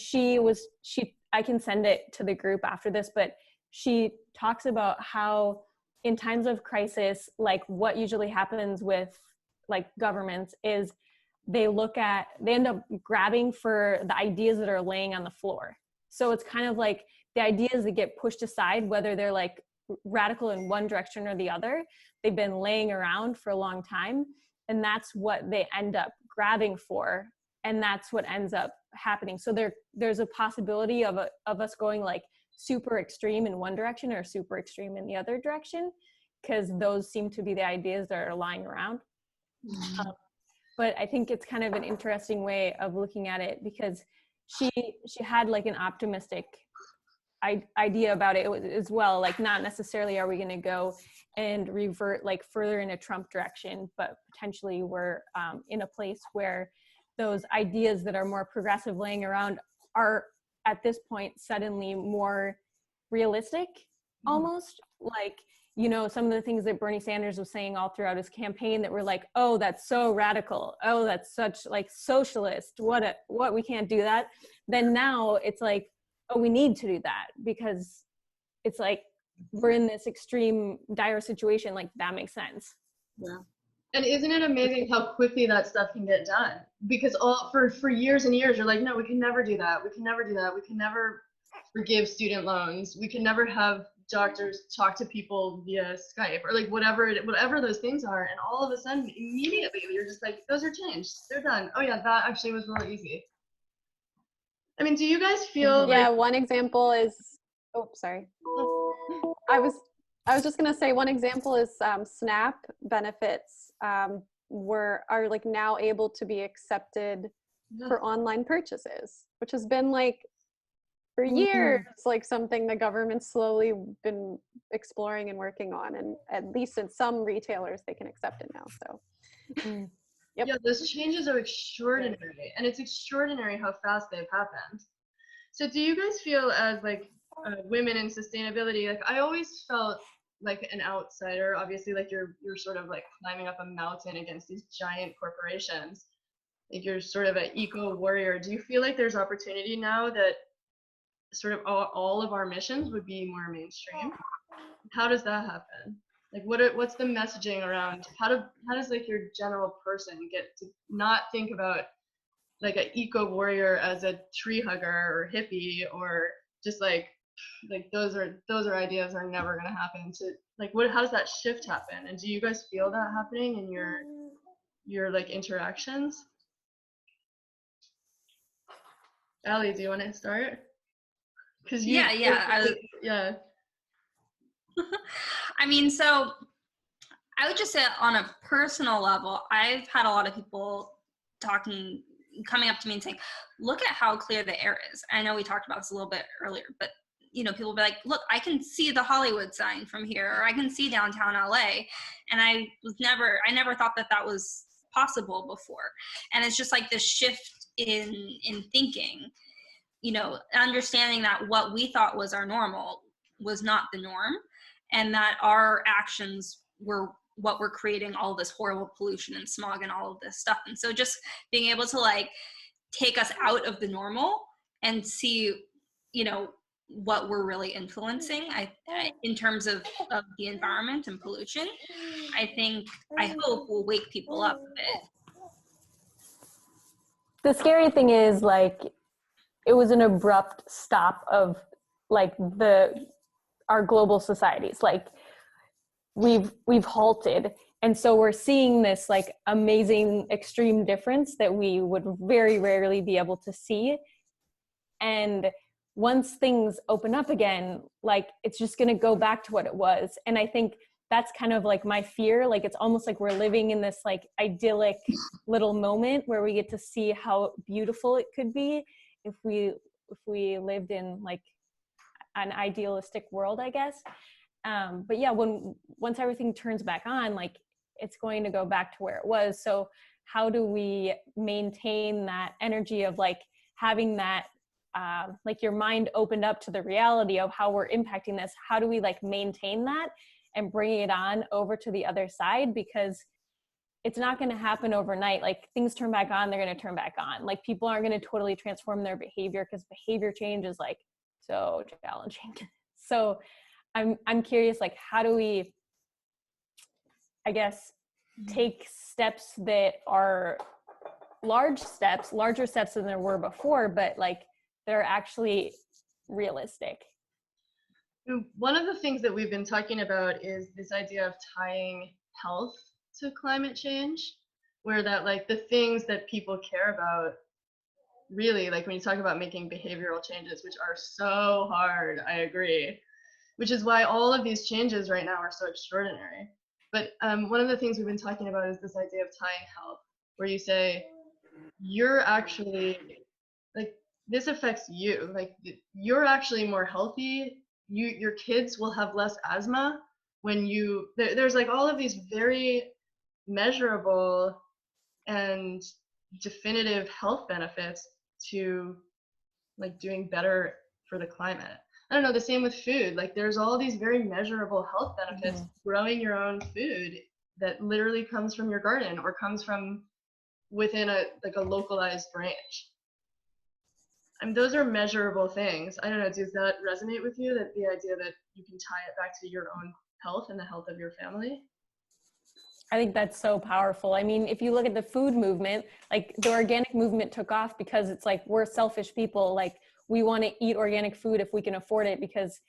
I can send it to the group after this, but she talks about how in times of crisis, like what usually happens with like governments is they end up grabbing for the ideas that are laying on the floor. So it's kind of like the ideas that get pushed aside, whether they're like radical in one direction or the other, they've been laying around for a long time. And that's what they end up grabbing for. And that's what ends up happening. So there's a possibility of us going like super extreme in one direction or super extreme in the other direction, because those seem to be the ideas that are lying around. Mm-hmm. But I think it's kind of an interesting way of looking at it, because she had like an optimistic idea about it as well. Like not necessarily are we going to go and revert like further in a Trump direction, but potentially we're in a place where those ideas that are more progressive laying around are at this point suddenly more realistic, almost. Like, you know, some of the things that Bernie Sanders was saying all throughout his campaign that were like, oh, that's so radical, oh, that's such like socialist, what we can't do that. Then now it's like, oh, we need to do that, because it's like we're in this extreme dire situation. Like that makes sense. Yeah. And isn't it amazing how quickly that stuff can get done? Because for years and years, you're like, no, we can never do that. We can never do that. We can never forgive student loans. We can never have doctors talk to people via Skype or like whatever those things are. And all of a sudden, immediately, you're just like, those are changed. They're done. Oh yeah, that actually was really easy. I mean, do you guys feel yeah, like... one example is, oh, sorry. I was just gonna say one example is SNAP benefits are like now able to be accepted for online purchases, which has been like for years, like something the government's slowly been exploring and working on, and at least in some retailers they can accept it now. So yep. Yeah, those changes are extraordinary, and it's extraordinary how fast they've happened. So do you guys feel as like women in sustainability, like I always felt like an outsider, obviously, like you're sort of like climbing up a mountain against these giant corporations. like you're sort of an eco warrior. Do you feel like there's opportunity now that sort of all of our missions would be more mainstream? How does that happen? Like what's the messaging around how does like your general person get to not think about like an eco warrior as a tree hugger or hippie, or just like those are ideas are never going to happen, to like how does that shift happen? And do you guys feel that happening in your like interactions? Allie, do you want to start? Because Yeah. Yeah. I mean, so I would just say on a personal level, I've had a lot of people coming up to me and saying, look at how clear the air is. I know we talked about this a little bit earlier, but people will be like, look, I can see the Hollywood sign from here, or I can see downtown LA. And I never thought that was possible before. And it's just like this shift in thinking, understanding that what we thought was our normal was not the norm, and that our actions were what were creating all this horrible pollution and smog and all of this stuff. And so just being able to like take us out of the normal and see, what we're really influencing in terms of the environment and pollution, I hope will wake people up a bit. The scary thing is like, it was an abrupt stop of like our global societies. Like we've halted. And so we're seeing this like amazing extreme difference that we would very rarely be able to see. And once things open up again, like it's just going to go back to what it was. And I think that's kind of like my fear. Like it's almost like we're living in this like idyllic little moment where we get to see how beautiful it could be if we lived in like an idealistic world, I guess. But yeah, once everything turns back on, like it's going to go back to where it was. So how do we maintain that energy of like having that, like your mind opened up to the reality of how we're impacting this? How do we like maintain that and bring it on over to the other side? Because it's not going to happen overnight. Like things turn back on, they're going to turn back on. Like people aren't going to totally transform their behavior, because behavior change is like so challenging. So I'm curious, like how do we, I guess, take steps that are larger steps than there were before, but like they're actually realistic. One of the things that we've been talking about is this idea of tying health to climate change, where that like the things that people care about really, like when you talk about making behavioral changes, which are so hard, I agree, which is why all of these changes right now are so extraordinary. But one of the things we've been talking about is this idea of tying health, where you say, you're actually, like, this affects you. Like, you're actually more healthy. Your kids will have less asthma when there's like all of these very measurable and definitive health benefits to like doing better for the climate. I don't know, the same with food. Like there's all these very measurable health benefits growing your own food that literally comes from your garden or comes from within a localized range. I mean, those are measurable things. I don't know, does that resonate with you, that the idea that you can tie it back to your own health and the health of your family? I think that's so powerful. I mean, if you look at the food movement, like the organic movement took off because it's like, we're selfish people. Like we want to eat organic food if we can afford it, because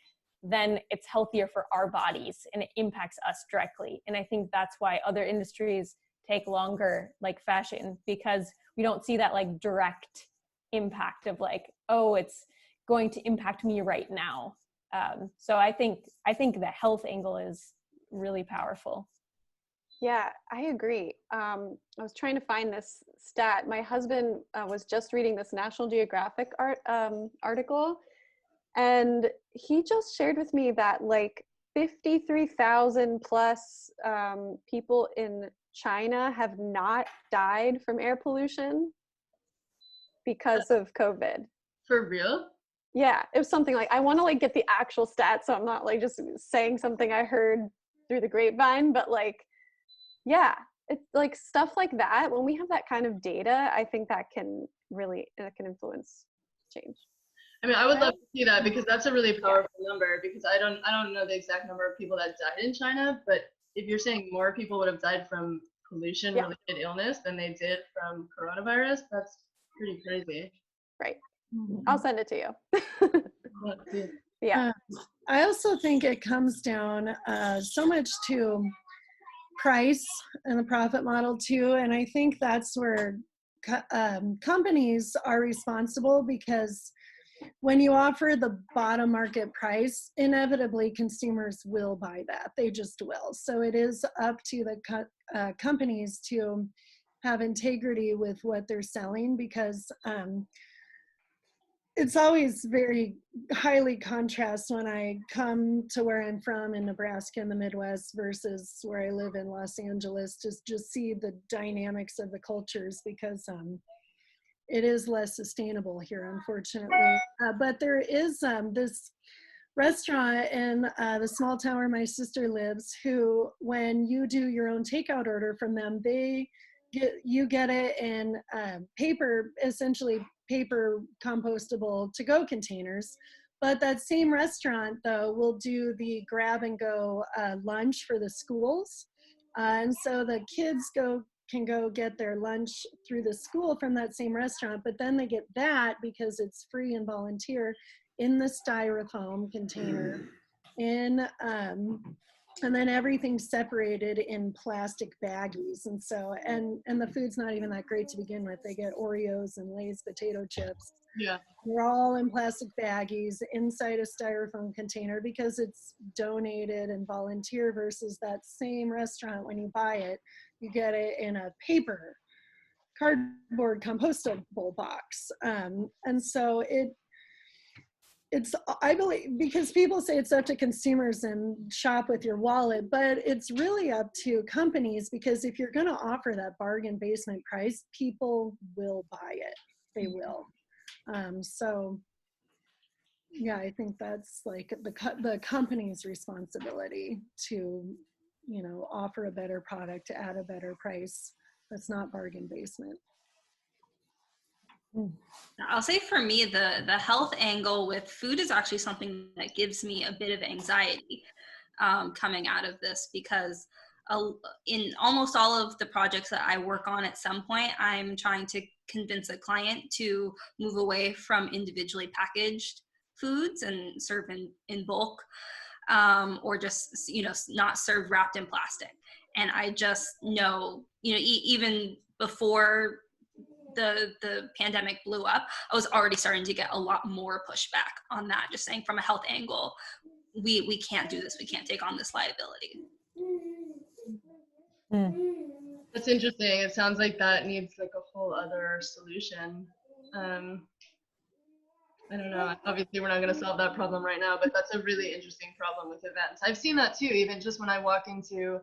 then it's healthier for our bodies and it impacts us directly. And I think that's why other industries take longer, like fashion, because we don't see that like direct impact of like, oh, it's going to impact me right now. So I think the health angle is really powerful. Yeah, I agree. I was trying to find this stat. My husband was just reading this National Geographic article, and he just shared with me that like 53,000 plus people in China have not died from air pollution because of COVID. For real? Yeah, it was something like, I want to like get the actual stats, so I'm not like just saying something I heard through the grapevine, but like, yeah, it's like stuff like that. When we have that kind of data, I think that can influence change. I mean, I would love to see that, because that's a really powerful number, because I don't know the exact number of people that died in China, but if you're saying more people would have died from pollution related illness than they did from coronavirus, that's pretty crazy. Right. I'll send it to you. Yeah. I also think it comes down so much to price and the profit model too, and I think that's where companies are responsible, because when you offer the bottom market price, inevitably consumers will buy that. They just will. So it is up to the companies to have integrity with what they're selling, because it's always very highly contrast when I come to where I'm from in Nebraska in the Midwest versus where I live in Los Angeles, to just see the dynamics of the cultures, because it is less sustainable here, unfortunately. But there is this restaurant in the small town where my sister lives, who, when you do your own takeout order from them, you get it in essentially paper compostable to-go containers. But that same restaurant, though, will do the grab-and-go lunch for the schools. And so the kids can go get their lunch through the school from that same restaurant, but then they get that, because it's free and volunteer, in the styrofoam container, and then everything's separated in plastic baggies. And so, and the food's not even that great to begin with. They get Oreos and Lay's potato chips. Yeah. They're all in plastic baggies inside a styrofoam container, because it's donated and volunteer, versus that same restaurant, when you buy it, you get it in a paper cardboard compostable box. And so it's, I believe, because people say it's up to consumers and shop with your wallet, but it's really up to companies, because if you're going to offer that bargain basement price, people will buy it. They will. So yeah, I think that's like the company's responsibility to, offer a better product at a better price. That's not bargain basement. I'll say for me, the health angle with food is actually something that gives me a bit of anxiety coming out of this, because in almost all of the projects that I work on, at some point, I'm trying to convince a client to move away from individually packaged foods and serve in bulk, or just, not serve wrapped in plastic. And I just know, even before the pandemic blew up, I was already starting to get a lot more pushback on that, just saying from a health angle, we can't do this, we can't take on this liability. That's interesting. It sounds like that needs like a whole other solution. I don't know. Obviously, we're not going to solve that problem right now, but that's a really interesting problem with events. I've seen that too, even just when I walk into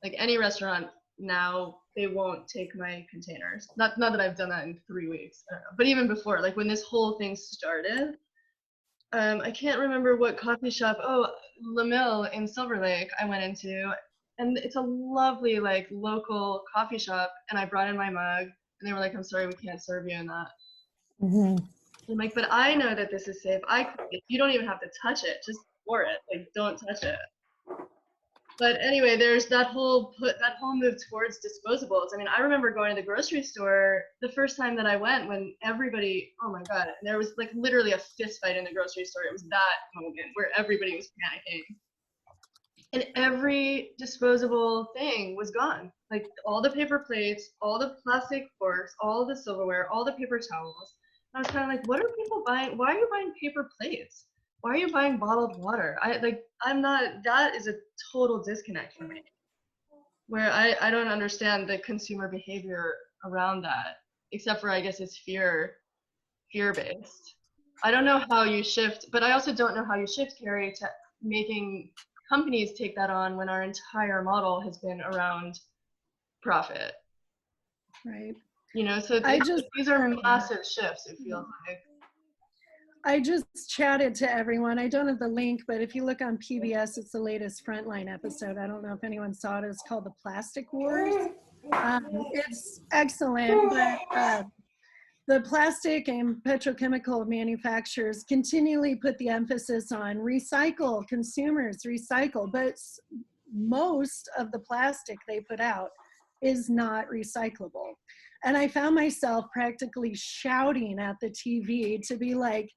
like any restaurant now, they won't take my containers. Not that I've done that in 3 weeks, I don't know. But even before, like when this whole thing started, I can't remember what coffee shop. Oh, La Mill in Silver Lake I went into, and it's a lovely like local coffee shop, and I brought in my mug, and they were like, I'm sorry, we can't serve you in that. I'm like, but I know that this is safe. You don't even have to touch it. Just pour it. Like, don't touch it. But anyway, there's that whole move towards disposables. I mean, I remember going to the grocery store the first time that I went, when everybody, oh my God, there was like literally a fist fight in the grocery store. It was that moment where everybody was panicking. And every disposable thing was gone. Like all the paper plates, all the plastic forks, all the silverware, all the paper towels. I was kind of like, what are people buying? Why are you buying paper plates? Why are you buying bottled water? That is a total disconnect for me, where I don't understand the consumer behavior around that, except for, I guess, it's fear-based. I don't know how you shift, but I also don't know how you shift, Karri, to making companies take that on when our entire model has been around profit. Right. So these are massive shifts, it feels like. I just chatted to everyone. I don't have the link, but if you look on PBS, it's the latest Frontline episode. I don't know if anyone saw it. It's called The Plastic Wars. It's excellent, but the plastic and petrochemical manufacturers continually put the emphasis on recycle, consumers recycle, but most of the plastic they put out is not recyclable. And I found myself practically shouting at the TV to be like,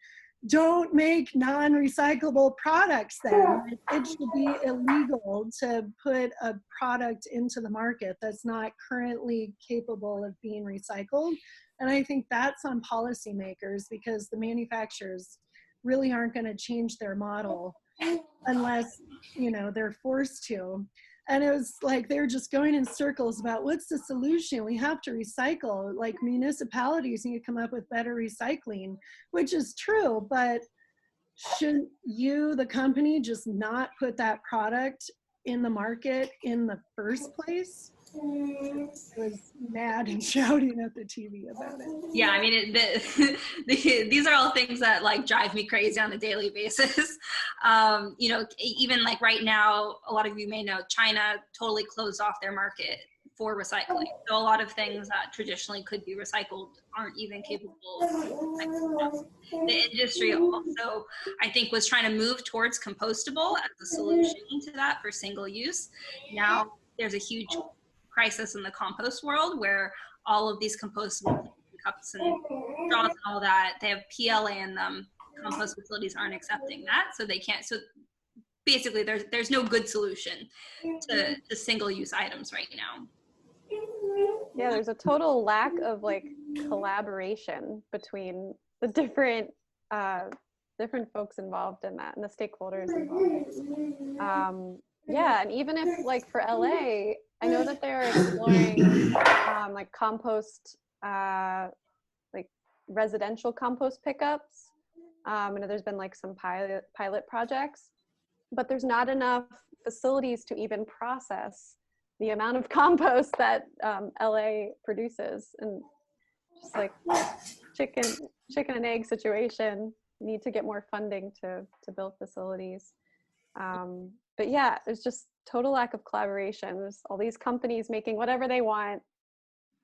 don't make non-recyclable products then. It should be illegal to put a product into the market that's not currently capable of being recycled. And I think that's on policymakers, because the manufacturers really aren't going to change their model unless, you know, they're forced to. And it was like they were just going in circles about what's the solution? We have to recycle. Like municipalities need to come up with better recycling, which is true, but shouldn't you, the company, just not put that product in the market in the first place? I was mad and shouting at the TV about it. Yeah, I mean, these are all things that like drive me crazy on a daily basis. You know, even like right now, a lot of you may know China totally closed off their market for recycling. So a lot of things that traditionally could be recycled aren't even capable of being recycled. The industry also, I think, was trying to move towards compostable as a solution to that for single use. Now there's a huge crisis in the compost world where all of these compostable cups and straws and all that, they have PLA in them. Compost facilities aren't accepting that, so they can't. So basically there's no good solution to single-use items right now. Yeah, there's a total lack of like collaboration between the different folks involved in that and the stakeholders involved. Yeah, and even if like for LA, I know that they're exploring like compost, like residential compost pickups. I know there's been like some pilot projects, but there's not enough facilities to even process the amount of compost that LA produces. And just like chicken and egg situation, need to get more funding to build facilities. But yeah, there's just total lack of collaboration. There's all these companies making whatever they want.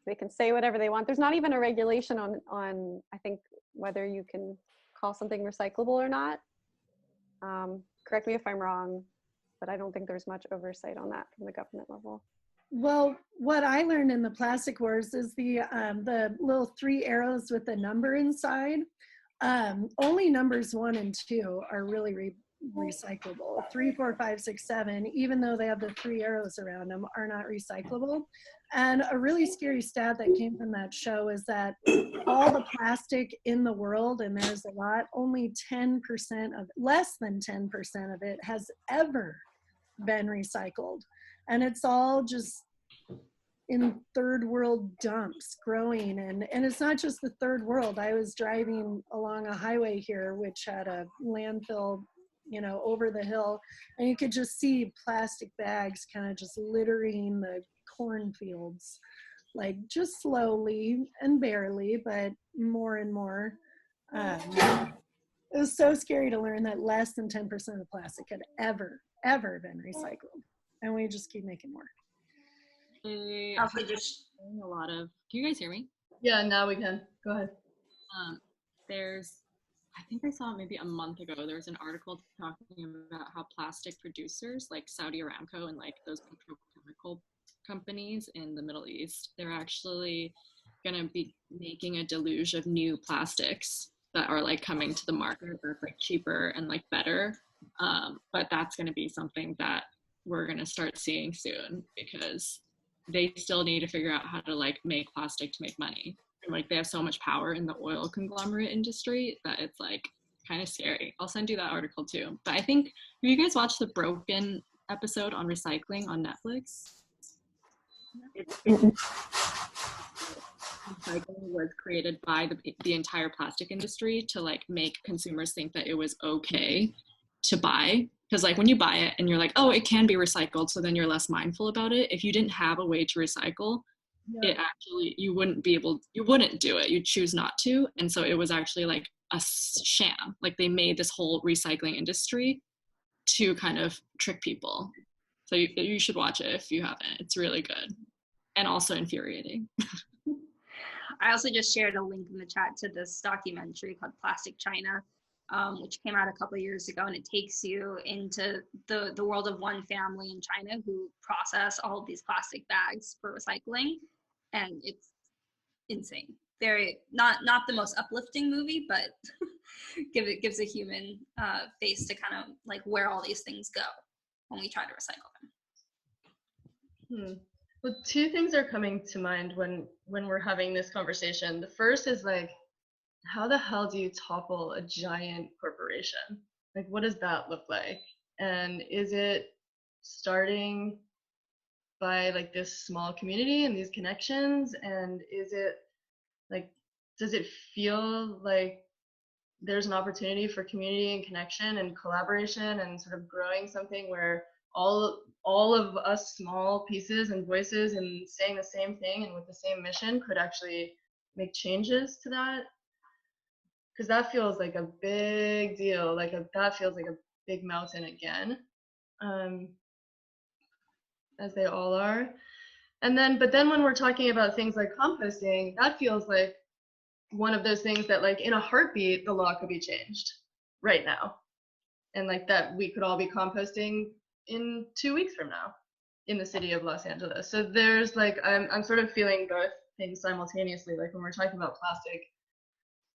They can say whatever they want. There's not even a regulation on I think, whether you can call something recyclable or not. Correct me if I'm wrong, but I don't think there's much oversight on that from the government level. Well, what I learned in the Plastic Wars is the little 3 arrows with the number inside. Only numbers 1 and 2 are really recyclable. 3, 4, 5, 6, 7, even though they have the 3 arrows around them, are not recyclable. And a really scary stat that came from that show is that all the plastic in the world, and there's a lot, only 10% of, less than 10% of it has ever been recycled. And it's all just in third world dumps growing. And it's not just the third world. I was driving along a highway here, which had a landfill, you know, over the hill, and you could just see plastic bags kind of just littering the cornfields, like just slowly and barely, but more and more. It was so scary to learn that less than 10% of the plastic had ever been recycled, and we just keep making more. Also just a lot of, can you guys hear me? Yeah, now we can. Go ahead. I think I saw it maybe a month ago, there was an article talking about how plastic producers like Saudi Aramco and like those petrochemical companies in the Middle East, they're actually going to be making a deluge of new plastics that are like coming to the market that's like cheaper and like better. But that's going to be something that we're going to start seeing soon, because they still need to figure out how to like make plastic to make money. And like they have so much power in the oil conglomerate industry that it's like kind of scary. I'll send you that article too. But I think, have you guys watched the Broken episode on recycling on Netflix? Recycling was created by the entire plastic industry to like make consumers think that it was okay to buy. Because like when you buy it and you're like, oh, it can be recycled, so then you're less mindful about it. If you didn't have a way to recycle, it actually, you wouldn't do it. You'd choose not to. And so it was actually like a sham. Like they made this whole recycling industry to kind of trick people. So you should watch it if you haven't. It's really good and also infuriating. I also just shared a link in the chat to this documentary called Plastic China, which came out a couple of years ago, and it takes you into the world of one family in China who process all of these plastic bags for recycling, and it's insane. Very not the most uplifting movie, but gives a human face to kind of like where all these things go when we try to recycle them. Well, two things are coming to mind when we're having this conversation. The first is like, how the hell do you topple a giant corporation? Like, what does that look like? And is it starting by like this small community and these connections? And is it like, does it feel like there's an opportunity for community and connection and collaboration and sort of growing something where all of us small pieces and voices and saying the same thing and with the same mission could actually make changes to that? Because that feels like a big deal. That feels like a big mountain again, as they all are. But then when we're talking about things like composting, that feels like one of those things that like in a heartbeat, the law could be changed right now. And like that we could all be composting in 2 weeks from now in the city of Los Angeles. So there's like, I'm sort of feeling both things simultaneously. Like when we're talking about plastic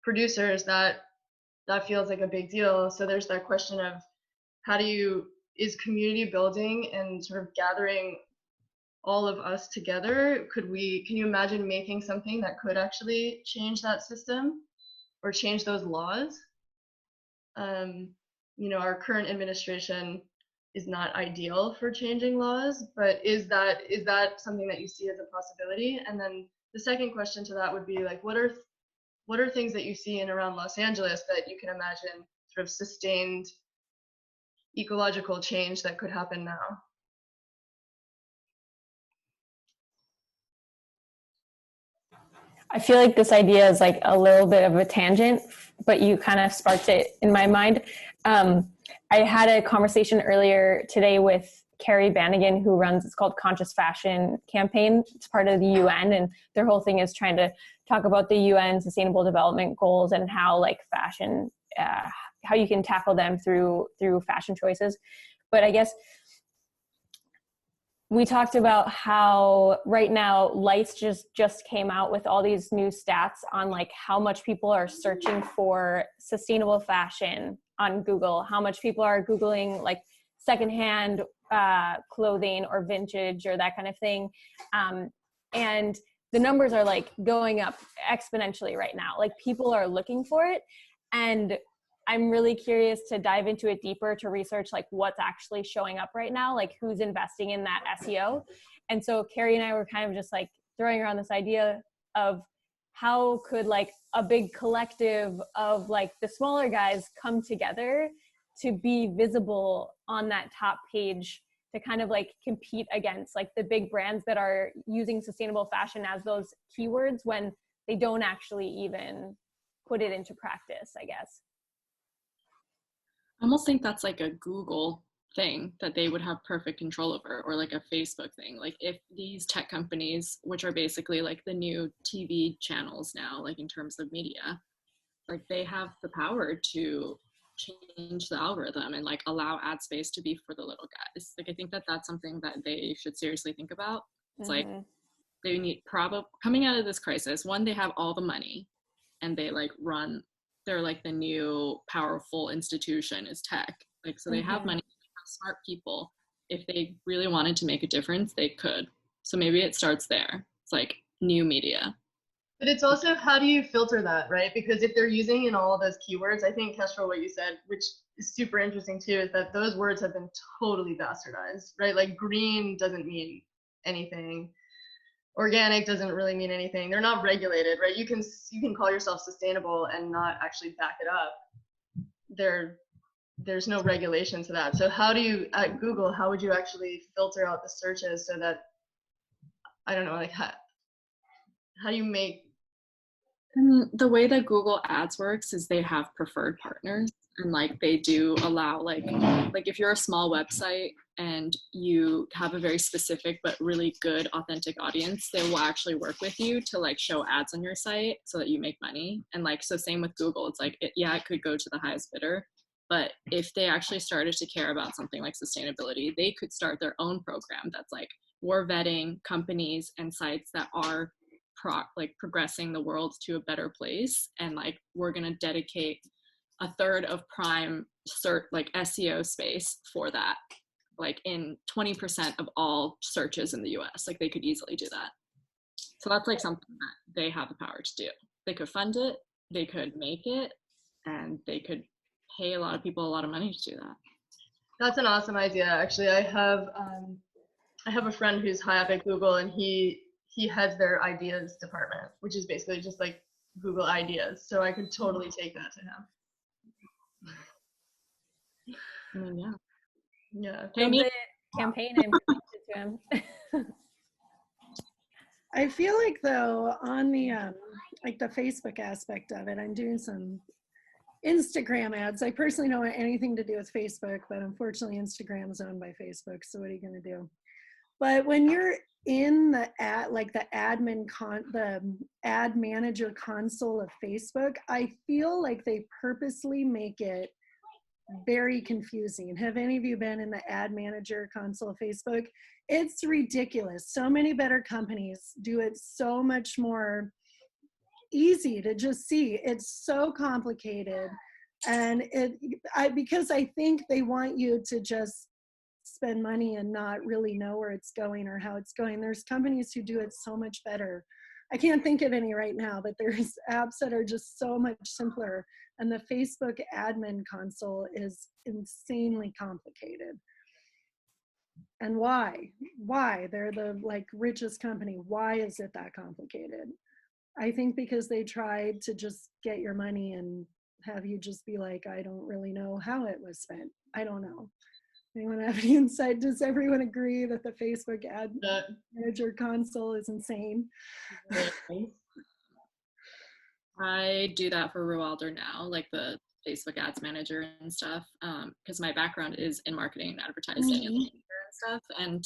producers, that feels like a big deal. So there's that question of is community building and sort of gathering all of us together, can you imagine making something that could actually change that system or change those laws? Our current administration is not ideal for changing laws, but is that something that you see as a possibility? And then the second question to that would be like, what are things that you see in around Los Angeles that you can imagine sort of sustained ecological change that could happen now? I feel like this idea is like a little bit of a tangent, but you kind of sparked it in my mind. I had a conversation earlier today with Carrie Bannigan, who runs, it's called Conscious Fashion Campaign. It's part of the UN, and their whole thing is trying to talk about the UN Sustainable Development Goals and how like fashion, how you can tackle them through fashion choices. But I guess we talked about how right now Lights just came out with all these new stats on like how much people are searching for sustainable fashion on Google, how much people are Googling like secondhand clothing or vintage or that kind of thing. And the numbers are like going up exponentially right now. Like people are looking for it. And I'm really curious to dive into it deeper to research like what's actually showing up right now, like who's investing in that SEO. And so Carrie and I were kind of just like throwing around this idea of how could like a big collective of like the smaller guys come together to be visible on that top page to kind of like compete against like the big brands that are using sustainable fashion as those keywords when they don't actually even put it into practice, I guess. I almost think that's like a Google thing that they would have perfect control over, or like a Facebook thing. Like if these tech companies, which are basically like the new TV channels now, like in terms of media, like they have the power to change the algorithm and like allow ad space to be for the little guys. Like I think that that's something that they should seriously think about. It's like they need coming out of this crisis, one, they have all the money and they like they're like the new powerful institution is tech. Like, so they have money, they have smart people. If they really wanted to make a difference, they could. So maybe it starts there. It's like new media. But it's also, how do you filter that, right? Because if they're using in all of those keywords, I think, Kestrel, what you said, which is super interesting too, is that those words have been totally bastardized, right? Like green doesn't mean anything. Organic doesn't really mean anything. They're not regulated, right? You can call yourself sustainable and not actually back it up. There's no regulation to that. So how do you, at Google, how would you actually filter out the searches so that, I don't know, like how do you make And the way that Google Ads works is they have preferred partners, and like they do allow like if you're a small website and you have a very specific but really good authentic audience, they will actually work with you to like show ads on your site so that you make money. And like so same with Google, it's like it could go to the highest bidder, but if they actually started to care about something like sustainability, they could start their own program that's like, we're vetting companies and sites that are progressing the world to a better place, and like we're going to dedicate a third of prime SEO space for that, like in 20% of all searches in the US. Like they could easily do that. So that's like something that they have the power to do. They could fund it, they could make it, and they could pay a lot of people a lot of money to do that. That's an awesome idea. Actually, I have a friend who's high up at Google, and he heads their ideas department, which is basically just like Google ideas. So I could totally take that to him. Yeah. Build the campaign and present it to him. I feel like though on the like the Facebook aspect of it, I'm doing some Instagram ads. I personally don't want anything to do with Facebook, but unfortunately Instagram is owned by Facebook, so what are you going to do? But when you're in the ad, like the the ad manager console of Facebook, I feel like they purposely make it very confusing. Have any of you been in the ad manager console of Facebook? It's ridiculous. So many better companies do it so much more easy to just see. It's so complicated, and because I think they want you to just spend money and not really know where it's going or how it's going. There's companies who do it so much better. I can't think of any right now, but there's apps that are just so much simpler, and the Facebook admin console is insanely complicated. And why? They're the like richest company. Why is it that complicated? I think because they tried to just get your money and have you just be like, I don't really know how it was spent. I don't know. Anyone have any insight? Does everyone agree that the Facebook ad manager console is insane? I do that for Rewilder now, like the Facebook ads manager and stuff, because my background is in marketing and advertising and stuff. And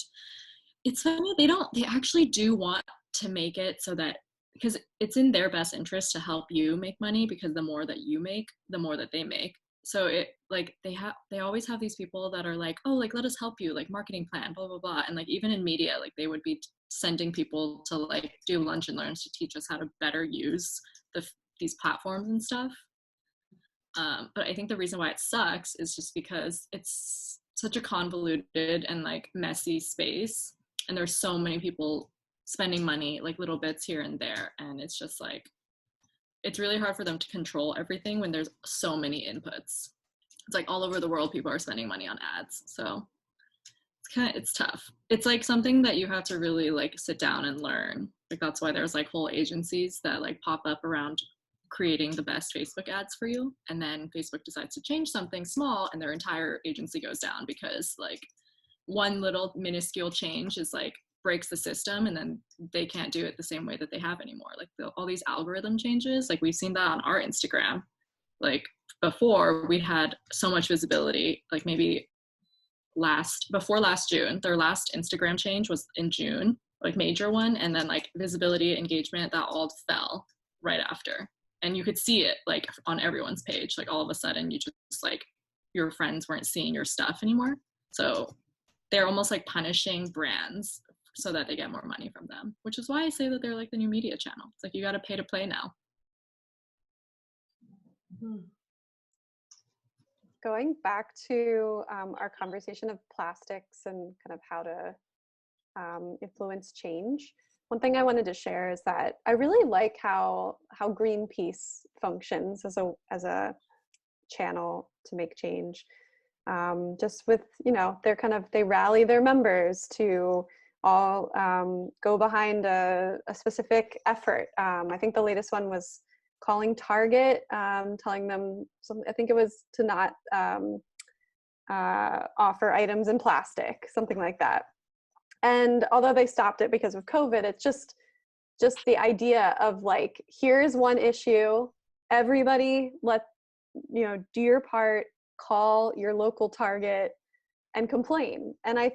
it's funny, they actually do want to make it so that, because it's in their best interest to help you make money, because the more that you make, the more that they make. So it like they always have these people that are like, oh, like let us help you, like marketing plan, blah blah blah. And like even in media, like they would be sending people to like do lunch and learns to teach us how to better use these platforms and stuff. But I think the reason why it sucks is just because it's such a convoluted and like messy space, and there's so many people spending money, like little bits here and there, and it's just like, it's really hard for them to control everything when there's so many inputs. It's like all over the world, people are spending money on ads. So it's tough. It's like something that you have to really like sit down and learn. Like that's why there's like whole agencies that like pop up around creating the best Facebook ads for you. And then Facebook decides to change something small and their entire agency goes down because like one little minuscule change is like breaks the system, and then they can't do it the same way that they have anymore. Like all these algorithm changes, like we've seen that on our Instagram. Like before we had so much visibility, like maybe before last June, their last Instagram change was in June, like major one, and then like visibility, engagement, that all fell right after. And you could see it like on everyone's page, like all of a sudden you just like your friends weren't seeing your stuff anymore. So they're almost like punishing brands so that they get more money from them, which is why I say that they're like the new media channel. It's like you got to pay to play now. Going back to our conversation of plastics and kind of how to influence change, one thing I wanted to share is that I really like how Greenpeace functions as a channel to make change. Just with, you know, they rally their members to all go behind a specific effort. I think the latest one was calling Target, telling them, I think it was to not offer items in plastic, something like that. And although they stopped it because of COVID, it's just, just the idea of like, here's one issue, everybody do your part, call your local Target and complain. And I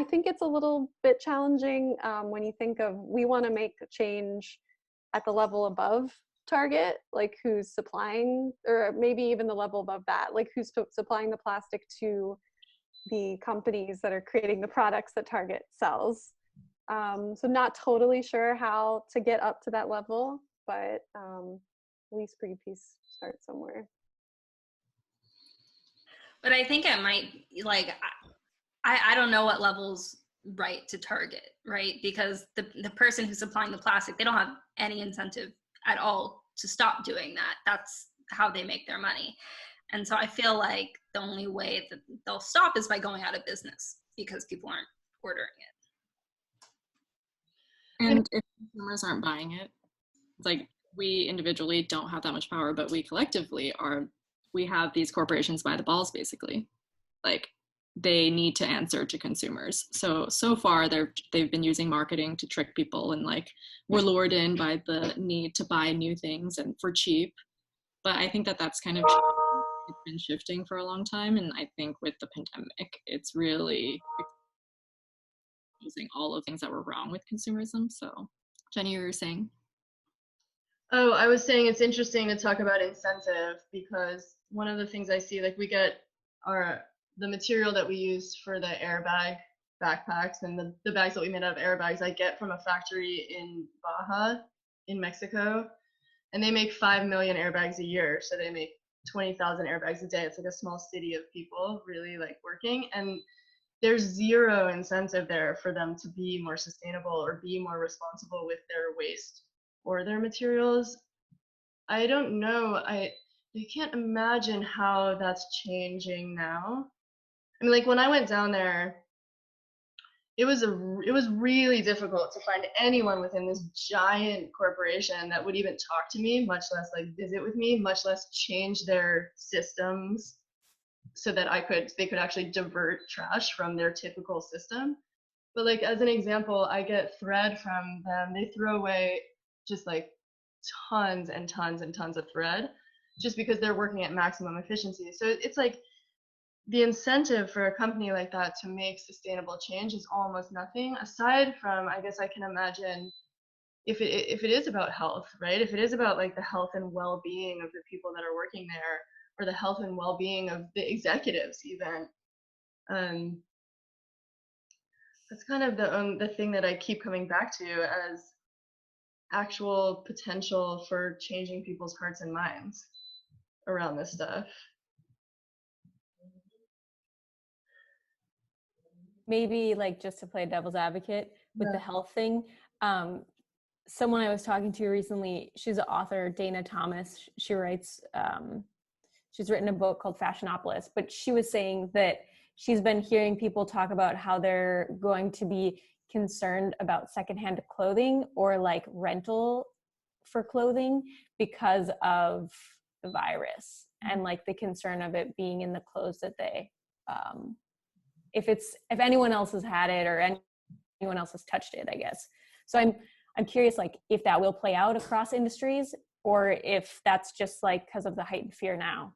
think it's a little bit challenging when you think of, we want to make a change at the level above Target, like who's supplying, or maybe even the level above that, like who's supplying the plastic to the companies that are creating the products that Target sells. So not totally sure how to get up to that level, but at least Greenpeace start somewhere. But I think it might, like, I don't know what level's right to target, right? Because the person who's supplying the plastic, they don't have any incentive at all to stop doing that. That's how they make their money. And so I feel like the only way that they'll stop is by going out of business because people aren't ordering it. And if consumers aren't buying it, it's like we individually don't have that much power, but we collectively we have these corporations by the balls, basically. Like, they need to answer to consumers. So far they've been using marketing to trick people, and like we're lured in by the need to buy new things and for cheap. But I think that's kind of it's been shifting for a long time, and I think with the pandemic it's really using all of things that were wrong with consumerism. So Jenny, you were saying? Oh, I was saying it's interesting to talk about incentive, because one of the things I see, like we get the material that we use for the airbag backpacks and the bags that we made out of airbags, I get from a factory in Baja in Mexico, and they make 5 million airbags a year. So they make 20,000 airbags a day. It's like a small city of people really like working, and there's zero incentive there for them to be more sustainable or be more responsible with their waste or their materials. I don't know. I can't imagine how that's changing now. I mean, like when I went down there, it was really difficult to find anyone within this giant corporation that would even talk to me, much less like visit with me, much less change their systems so that they could actually divert trash from their typical system. But like as an example, I get thread from them. They throw away just like tons and tons and tons of thread just because they're working at maximum efficiency. So it's like the incentive for a company like that to make sustainable change is almost nothing, aside from, I guess I can imagine, if it is about health, right? If it is about like the health and well-being of the people that are working there, or the health and well-being of the executives even. That's kind of the thing that I keep coming back to as actual potential for changing people's hearts and minds around this stuff. Maybe like just to play devil's advocate with the health thing, someone I was talking to recently, she's an author, Dana Thomas. She writes, she's written a book called Fashionopolis, but she was saying that she's been hearing people talk about how they're going to be concerned about secondhand clothing or like rental for clothing because of the virus and like the concern of it being in the clothes that they, if anyone else has had it or anyone else has touched it, I guess. So I'm curious, like, if that will play out across industries or if that's just like because of the heightened fear now.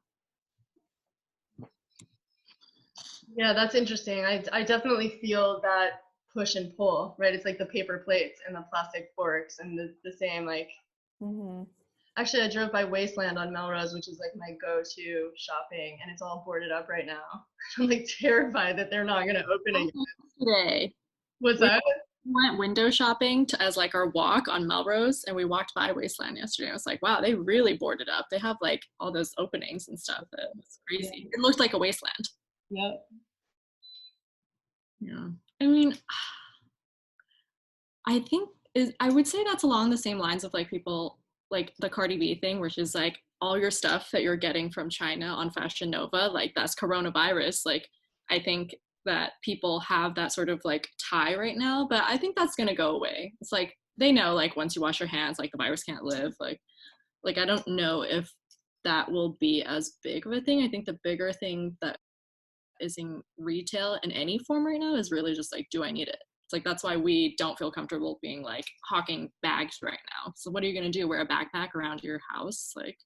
Yeah, that's interesting. I definitely feel that push and pull, right? It's like the paper plates and the plastic forks and the same, like, Actually, I drove by Wasteland on Melrose, which is like my go-to shopping, and it's all boarded up right now. I'm like terrified that they're not going to open it today. What's that? We went window shopping as like our walk on Melrose, and we walked by Wasteland yesterday. I was like, wow, they really boarded up. They have like all those openings and stuff. It's crazy. It looked like a wasteland. Yep. Yeah. I mean, I would say that's along the same lines of like people like the Cardi B thing, where she's like, all your stuff that you're getting from China on Fashion Nova, like that's coronavirus. Like, I think that people have that sort of like tie right now, but I think that's gonna go away. It's like, they know like once you wash your hands, like the virus can't live. Like I don't know if that will be as big of a thing. I think the bigger thing that is in retail in any form right now is really just like, do I need it? It's like, that's why we don't feel comfortable being like hawking bags right now. So what are you going to do? Wear a backpack around your house? Like,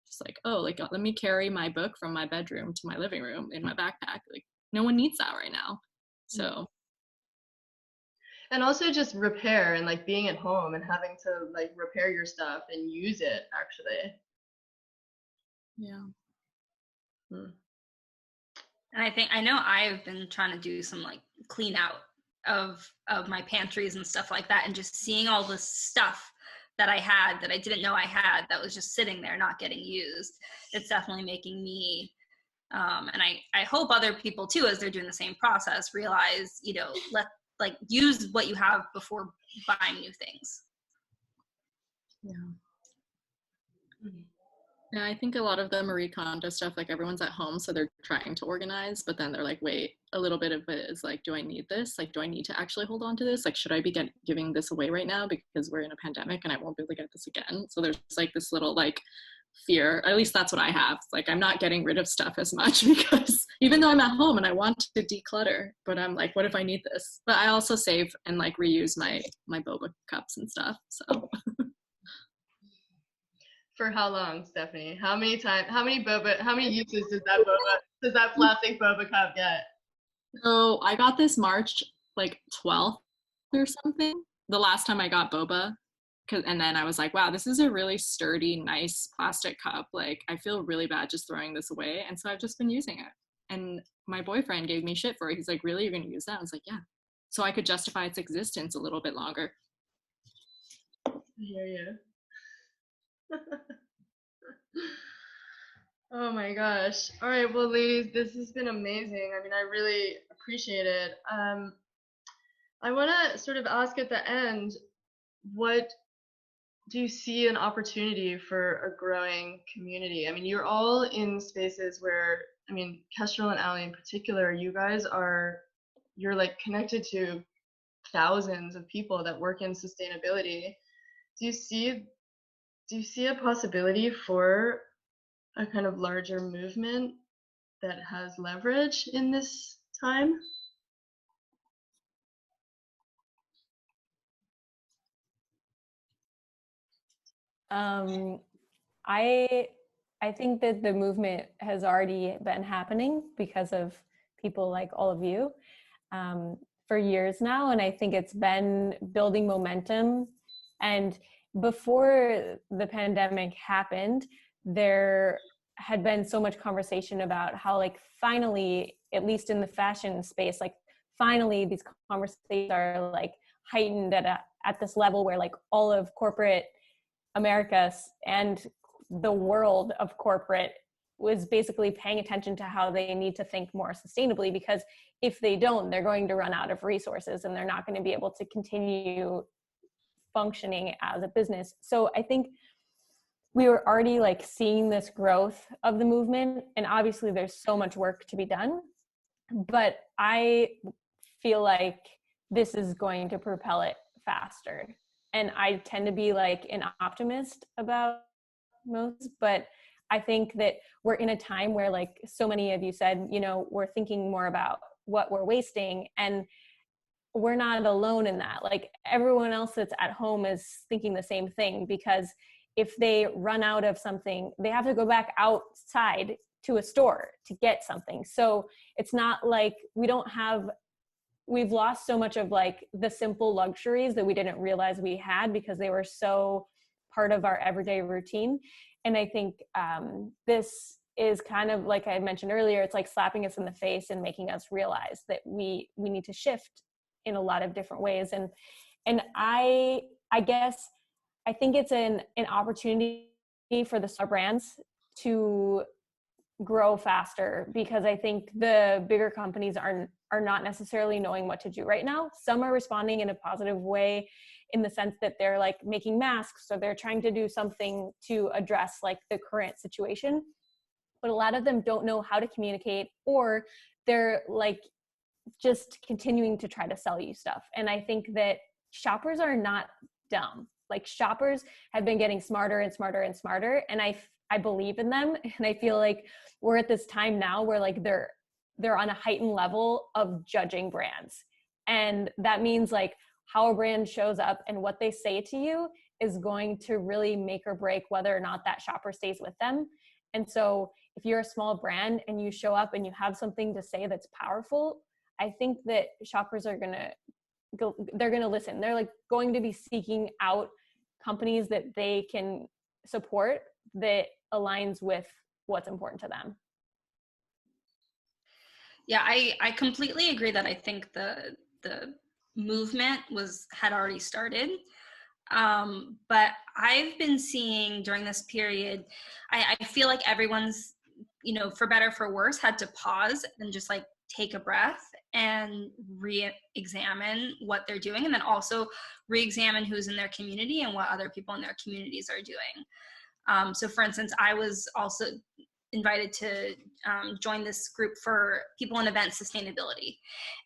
just like, oh, like, let me carry my book from my bedroom to my living room in my backpack. Like, no one needs that right now. So. And also just repair and like being at home and having to like repair your stuff and use it actually. Yeah. And I know I've been trying to do some like clean out of my pantries and stuff like that, and just seeing all this stuff that I had that I didn't know I had that was just sitting there not getting used. It's definitely making me and I hope other people too, as they're doing the same process, realize, you know, use what you have before buying new things. Yeah. Yeah, I think a lot of the Marie Kondo stuff, like everyone's at home, so they're trying to organize, but then they're like, wait, a little bit of it is like, do I need this? Like, do I need to actually hold on to this? Like, should I be giving this away right now because we're in a pandemic and I won't be able to get this again? So there's like this little like fear, at least that's what I have. It's like, I'm not getting rid of stuff as much because even though I'm at home and I want to declutter, but I'm like, what if I need this? But I also save and like reuse my boba cups and stuff, so. For how long, Stephanie? How many uses does that plastic boba cup get? So I got this March like 12th or something, the last time I got boba. And then I was like, wow, this is a really sturdy, nice plastic cup. Like, I feel really bad just throwing this away. And so I've just been using it. And my boyfriend gave me shit for it. He's like, really, you're going to use that? I was like, yeah. So I could justify its existence a little bit longer. I hear you. Oh my gosh. All right, well, ladies, this has been amazing. I mean, I really appreciate it. I want to sort of ask at the end, what do you see an opportunity for a growing community? I mean, you're all in spaces where, I mean, Kestrel and Allie in particular, you're like connected to thousands of people that work in sustainability. Do you see a possibility for a kind of larger movement that has leverage in this time? I think that the movement has already been happening because of people like all of you for years now, and I think it's been building momentum. And before the pandemic happened, there had been so much conversation about how, like, finally, at least in the fashion space, like finally these conversations are like heightened at this level where like all of corporate America and the world of corporate was basically paying attention to how they need to think more sustainably, because if they don't, they're going to run out of resources and they're not going to be able to continue functioning as a business. So I think we were already like seeing this growth of the movement, and obviously there's so much work to be done, but I feel like this is going to propel it faster. And I tend to be like an optimist about most, but I think that we're in a time where, like so many of you said, you know, we're thinking more about what we're wasting, and we're not alone in that. Like everyone else that's at home is thinking the same thing, because if they run out of something, they have to go back outside to a store to get something. So it's not like we've lost so much of like the simple luxuries that we didn't realize we had because they were so part of our everyday routine. And I think this is kind of, like I mentioned earlier, it's like slapping us in the face and making us realize that we need to shift in a lot of different ways. And I guess I think it's an opportunity for the sub brands to grow faster, because I think the bigger companies are not necessarily knowing what to do right now. Some are responding in a positive way in the sense that they're like making masks, so they're trying to do something to address like the current situation. But a lot of them don't know how to communicate, or they're like just continuing to try to sell you stuff. And I think that shoppers are not dumb. Like shoppers have been getting smarter and smarter and smarter, and I believe in them. And I feel like we're at this time now where like they're on a heightened level of judging brands. And that means like how a brand shows up and what they say to you is going to really make or break whether or not that shopper stays with them. And so if you're a small brand and you show up and you have something to say that's powerful, I think that shoppers are they're going to listen. They're like going to be seeking out companies that they can support that aligns with what's important to them. Yeah, I completely agree that I think the movement had already started. But I've been seeing during this period, I feel like everyone's, for better, for worse, had to pause and just like take a breath and re-examine what they're doing, and then also re-examine who's in their community and what other people in their communities are doing. So for instance, I was also invited to join this group for people in event sustainability.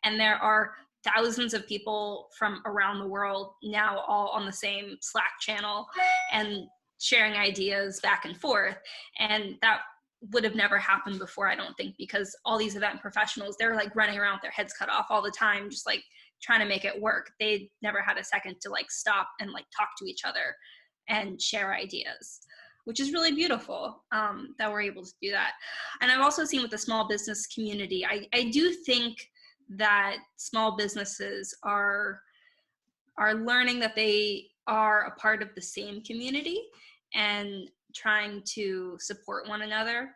And there are thousands of people from around the world now all on the same Slack channel and sharing ideas back and forth. And that would have never happened before, I don't think, because all these event professionals, they're like running around with their heads cut off all the time, just like trying to make it work. They never had a second to like stop and like talk to each other and share ideas, which is really beautiful that we're able to do that. And I've also seen with the small business community, I do think that small businesses are learning that they are a part of the same community and trying to support one another.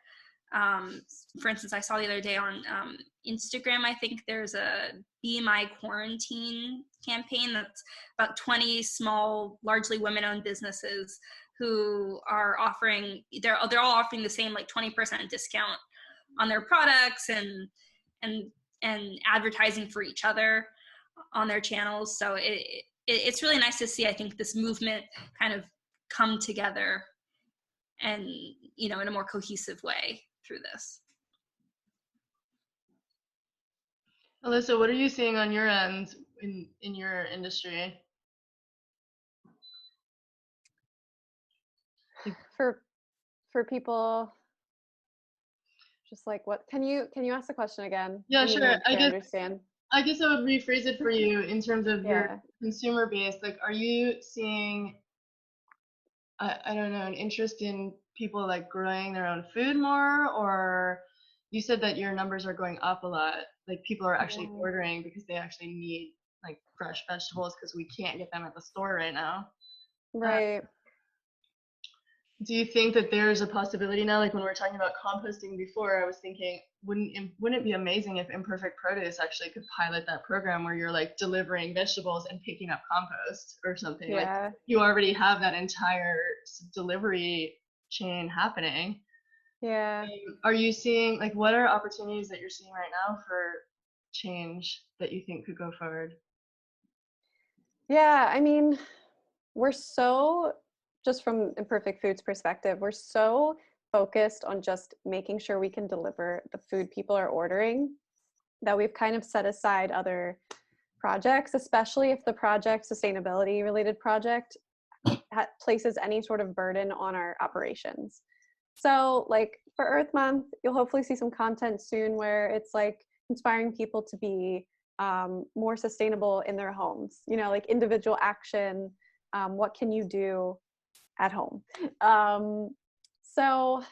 For instance, I saw the other day on Instagram, I think there's a Be My Quarantine campaign that's about 20 small, largely women-owned businesses who are offering, they're all offering the same like 20% discount on their products and advertising for each other on their channels. So it's really nice to see, I think, this movement kind of come together and, in a more cohesive way through this. Alyssa, what are you seeing on your end in your industry? For people, just like what, can you ask the question again? Yeah, sure. I guess understand. I would rephrase it for you in terms of your consumer base. Like, are you seeing, I don't know, an interest in people like growing their own food more? Or you said that your numbers are going up a lot. Like, people are actually ordering because they actually need like fresh vegetables because we can't get them at the store right now. Right. Do you think that there's a possibility now, like when we were talking about composting before, I was thinking, wouldn't it be amazing if Imperfect Produce actually could pilot that program where you're like delivering vegetables and picking up compost or something? Yeah. Like, you already have that entire delivery chain happening. Yeah. Are you seeing, like, what are opportunities that you're seeing right now for change that you think could go forward? Yeah, I mean, we're so, just from Imperfect Foods perspective, we're so focused on just making sure we can deliver the food people are ordering that we've kind of set aside other projects, especially if the project, sustainability related project, places any sort of burden on our operations. So like for Earth Month, you'll hopefully see some content soon where it's like inspiring people to be more sustainable in their homes, like individual action. What can you do at home? So,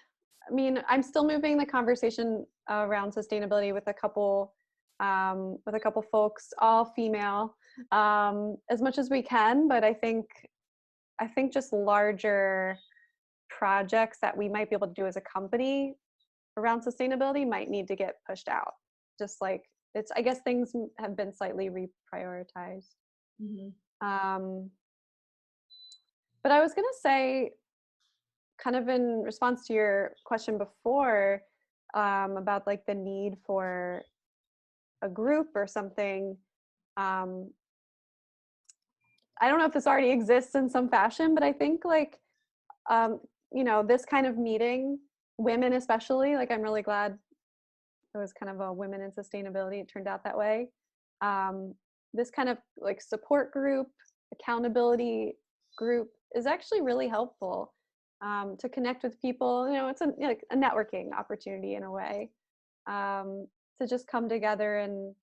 I mean, I'm still moving the conversation around sustainability with a couple folks, all female, as much as we can. But I think just larger projects that we might be able to do as a company around sustainability might need to get pushed out. Just like I guess things have been slightly reprioritized. Mm-hmm. But I was going to say, kind of in response to your question before, about like the need for a group or something. I don't know if this already exists in some fashion, but I think like, this kind of meeting, women especially, like I'm really glad it was kind of a women in sustainability. It turned out that way. This kind of like support group, accountability group is actually really helpful to connect with people. It's a networking opportunity in a way, to just come together and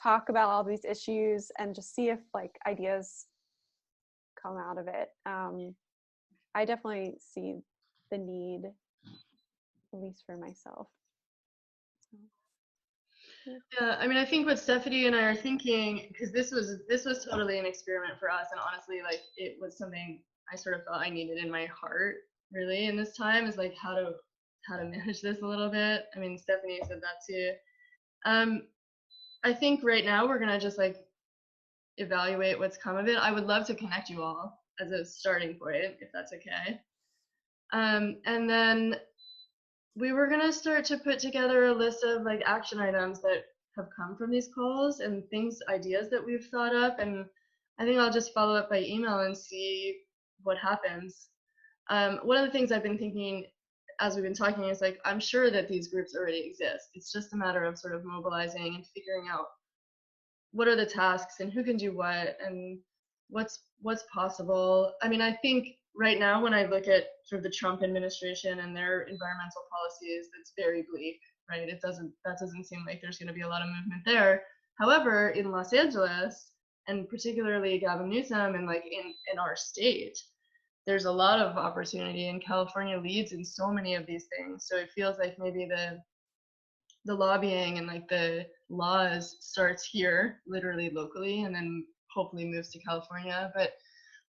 talk about all these issues and just see if like ideas come out of it. I definitely see the need, at least for myself. Yeah, I mean, I think what Stephanie and I are thinking, because this was totally an experiment for us, and honestly, like it was something I sort of felt I needed in my heart, really, in this time, is like how to manage this a little bit. I mean, Stephanie said that too. I think right now we're gonna just like evaluate what's come of it. I would love to connect you all as a starting point, if that's okay. And then we were gonna start to put together a list of like action items that have come from these calls and ideas that we've thought up. And I think I'll just follow up by email and see what happens. One of the things I've been thinking as we've been talking is like, I'm sure that these groups already exist. It's just a matter of sort of mobilizing and figuring out what are the tasks and who can do what and what's possible. I mean, I think right now when I look at sort of the Trump administration and their environmental policies, it's very bleak, right? That doesn't seem like there's going to be a lot of movement there. However, in Los Angeles, and particularly Gavin Newsom and like in our state, there's a lot of opportunity, and California leads in so many of these things. So it feels like maybe the lobbying and like the laws starts here, literally locally, and then hopefully moves to California. But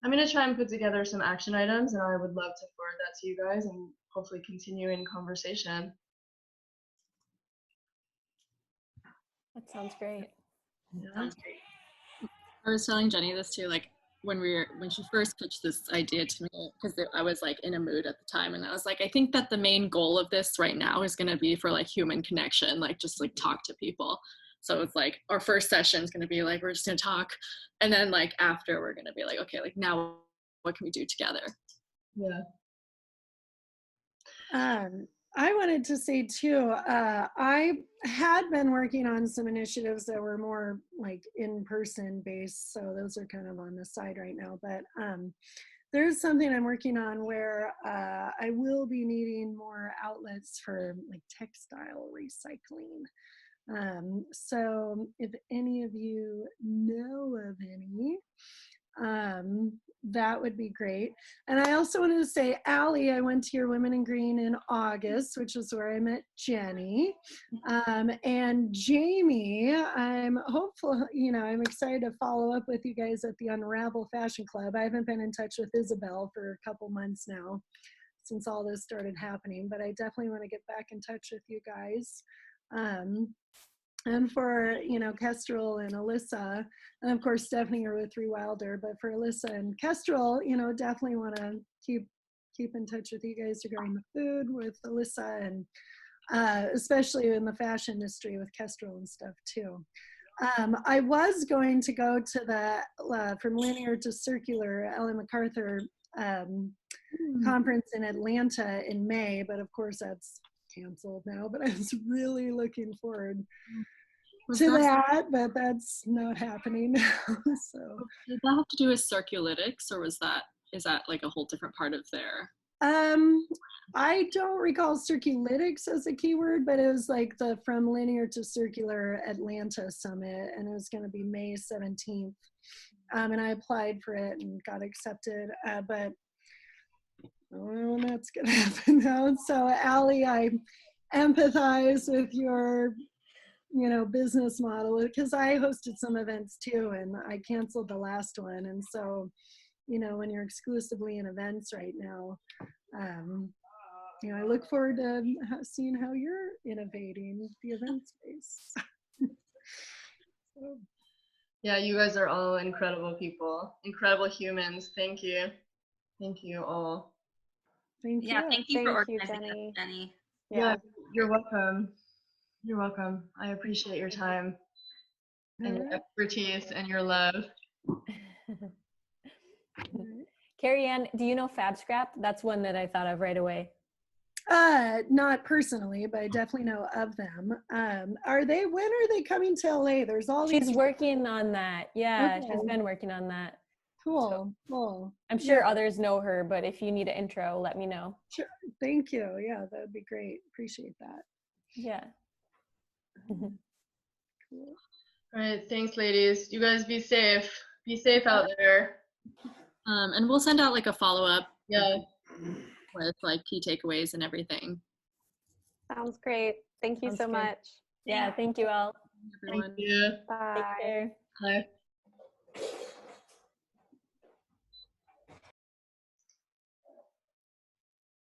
I'm going to try and put together some action items, and I would love to forward that to you guys and hopefully continue in conversation. That sounds great. Yeah. Sounds great. I was telling Jenny this too, like when she first pitched this idea to me, because I was like in a mood at the time, and I was like, I think that the main goal of this right now is going to be for like human connection, like just like talk to people. So it's like our first session is going to be like, we're just going to talk, and then like after we're going to be like, okay, like now what can we do together? Yeah. I wanted to say too, I had been working on some initiatives that were more like in-person based, so those are kind of on the side right now, but there's something I'm working on where I will be needing more outlets for like textile recycling. So if any of you know of any, that would be great. And I also wanted to say, Allie, I went to your Women in Green in August, which is where I met Jenny. And Jamie, I'm hopeful, I'm excited to follow up with you guys at the Unravel Fashion Club. I haven't been in touch with Isabel for a couple months now since all this started happening, but I definitely want to get back in touch with you guys. And for, Kestrel and Alyssa, and of course, Stephanie are with Rewilder, but for Alyssa and Kestrel, definitely want to keep in touch with you guys regarding the food with Alyssa, and especially in the fashion industry with Kestrel and stuff too. I was going to go to the From Linear to Circular Ellen MacArthur conference in Atlanta in May, but of course that's canceled now, but I was really looking forward to that, but that's not happening now. So did that have to do with circulytics, or is that like a whole different part of their I don't recall circulytics as a keyword, but it was like the From Linear to Circular Atlanta Summit, and it was going to be May 17th, and I applied for it and got accepted, but I don't know when that's going to happen now. So Allie, I empathize with your business model, because I hosted some events too, and I canceled the last one. And so, when you're exclusively in events right now, I look forward to seeing how you're innovating the event space. So. Yeah, you guys are all incredible people, incredible humans. Thank you. Thank you all. Thank you. Yeah, thank you for Thank you, organizing Jenny. this, Jenny. Yeah, you're welcome. You're welcome. I appreciate your time and your expertise and your love. Karri Ann, do you know Fab Scrap? That's one that I thought of right away. Not personally, but I definitely know of them. When are they coming to LA? There's all these. She's working on that. Yeah, Okay. she's been working on that. Cool, cool. I'm sure others know her, but if you need an intro, let me know. Sure. Thank you. Yeah, that would be great. Appreciate that. Yeah. Cool. All right, thanks, ladies. You guys be safe. Be safe out there. And we'll send out like a follow-up Yeah. with like key takeaways and everything. Sounds great. Thank you Sounds so good. much. Yeah, thank you all. Everyone. Thank you. Bye. Take care. Bye.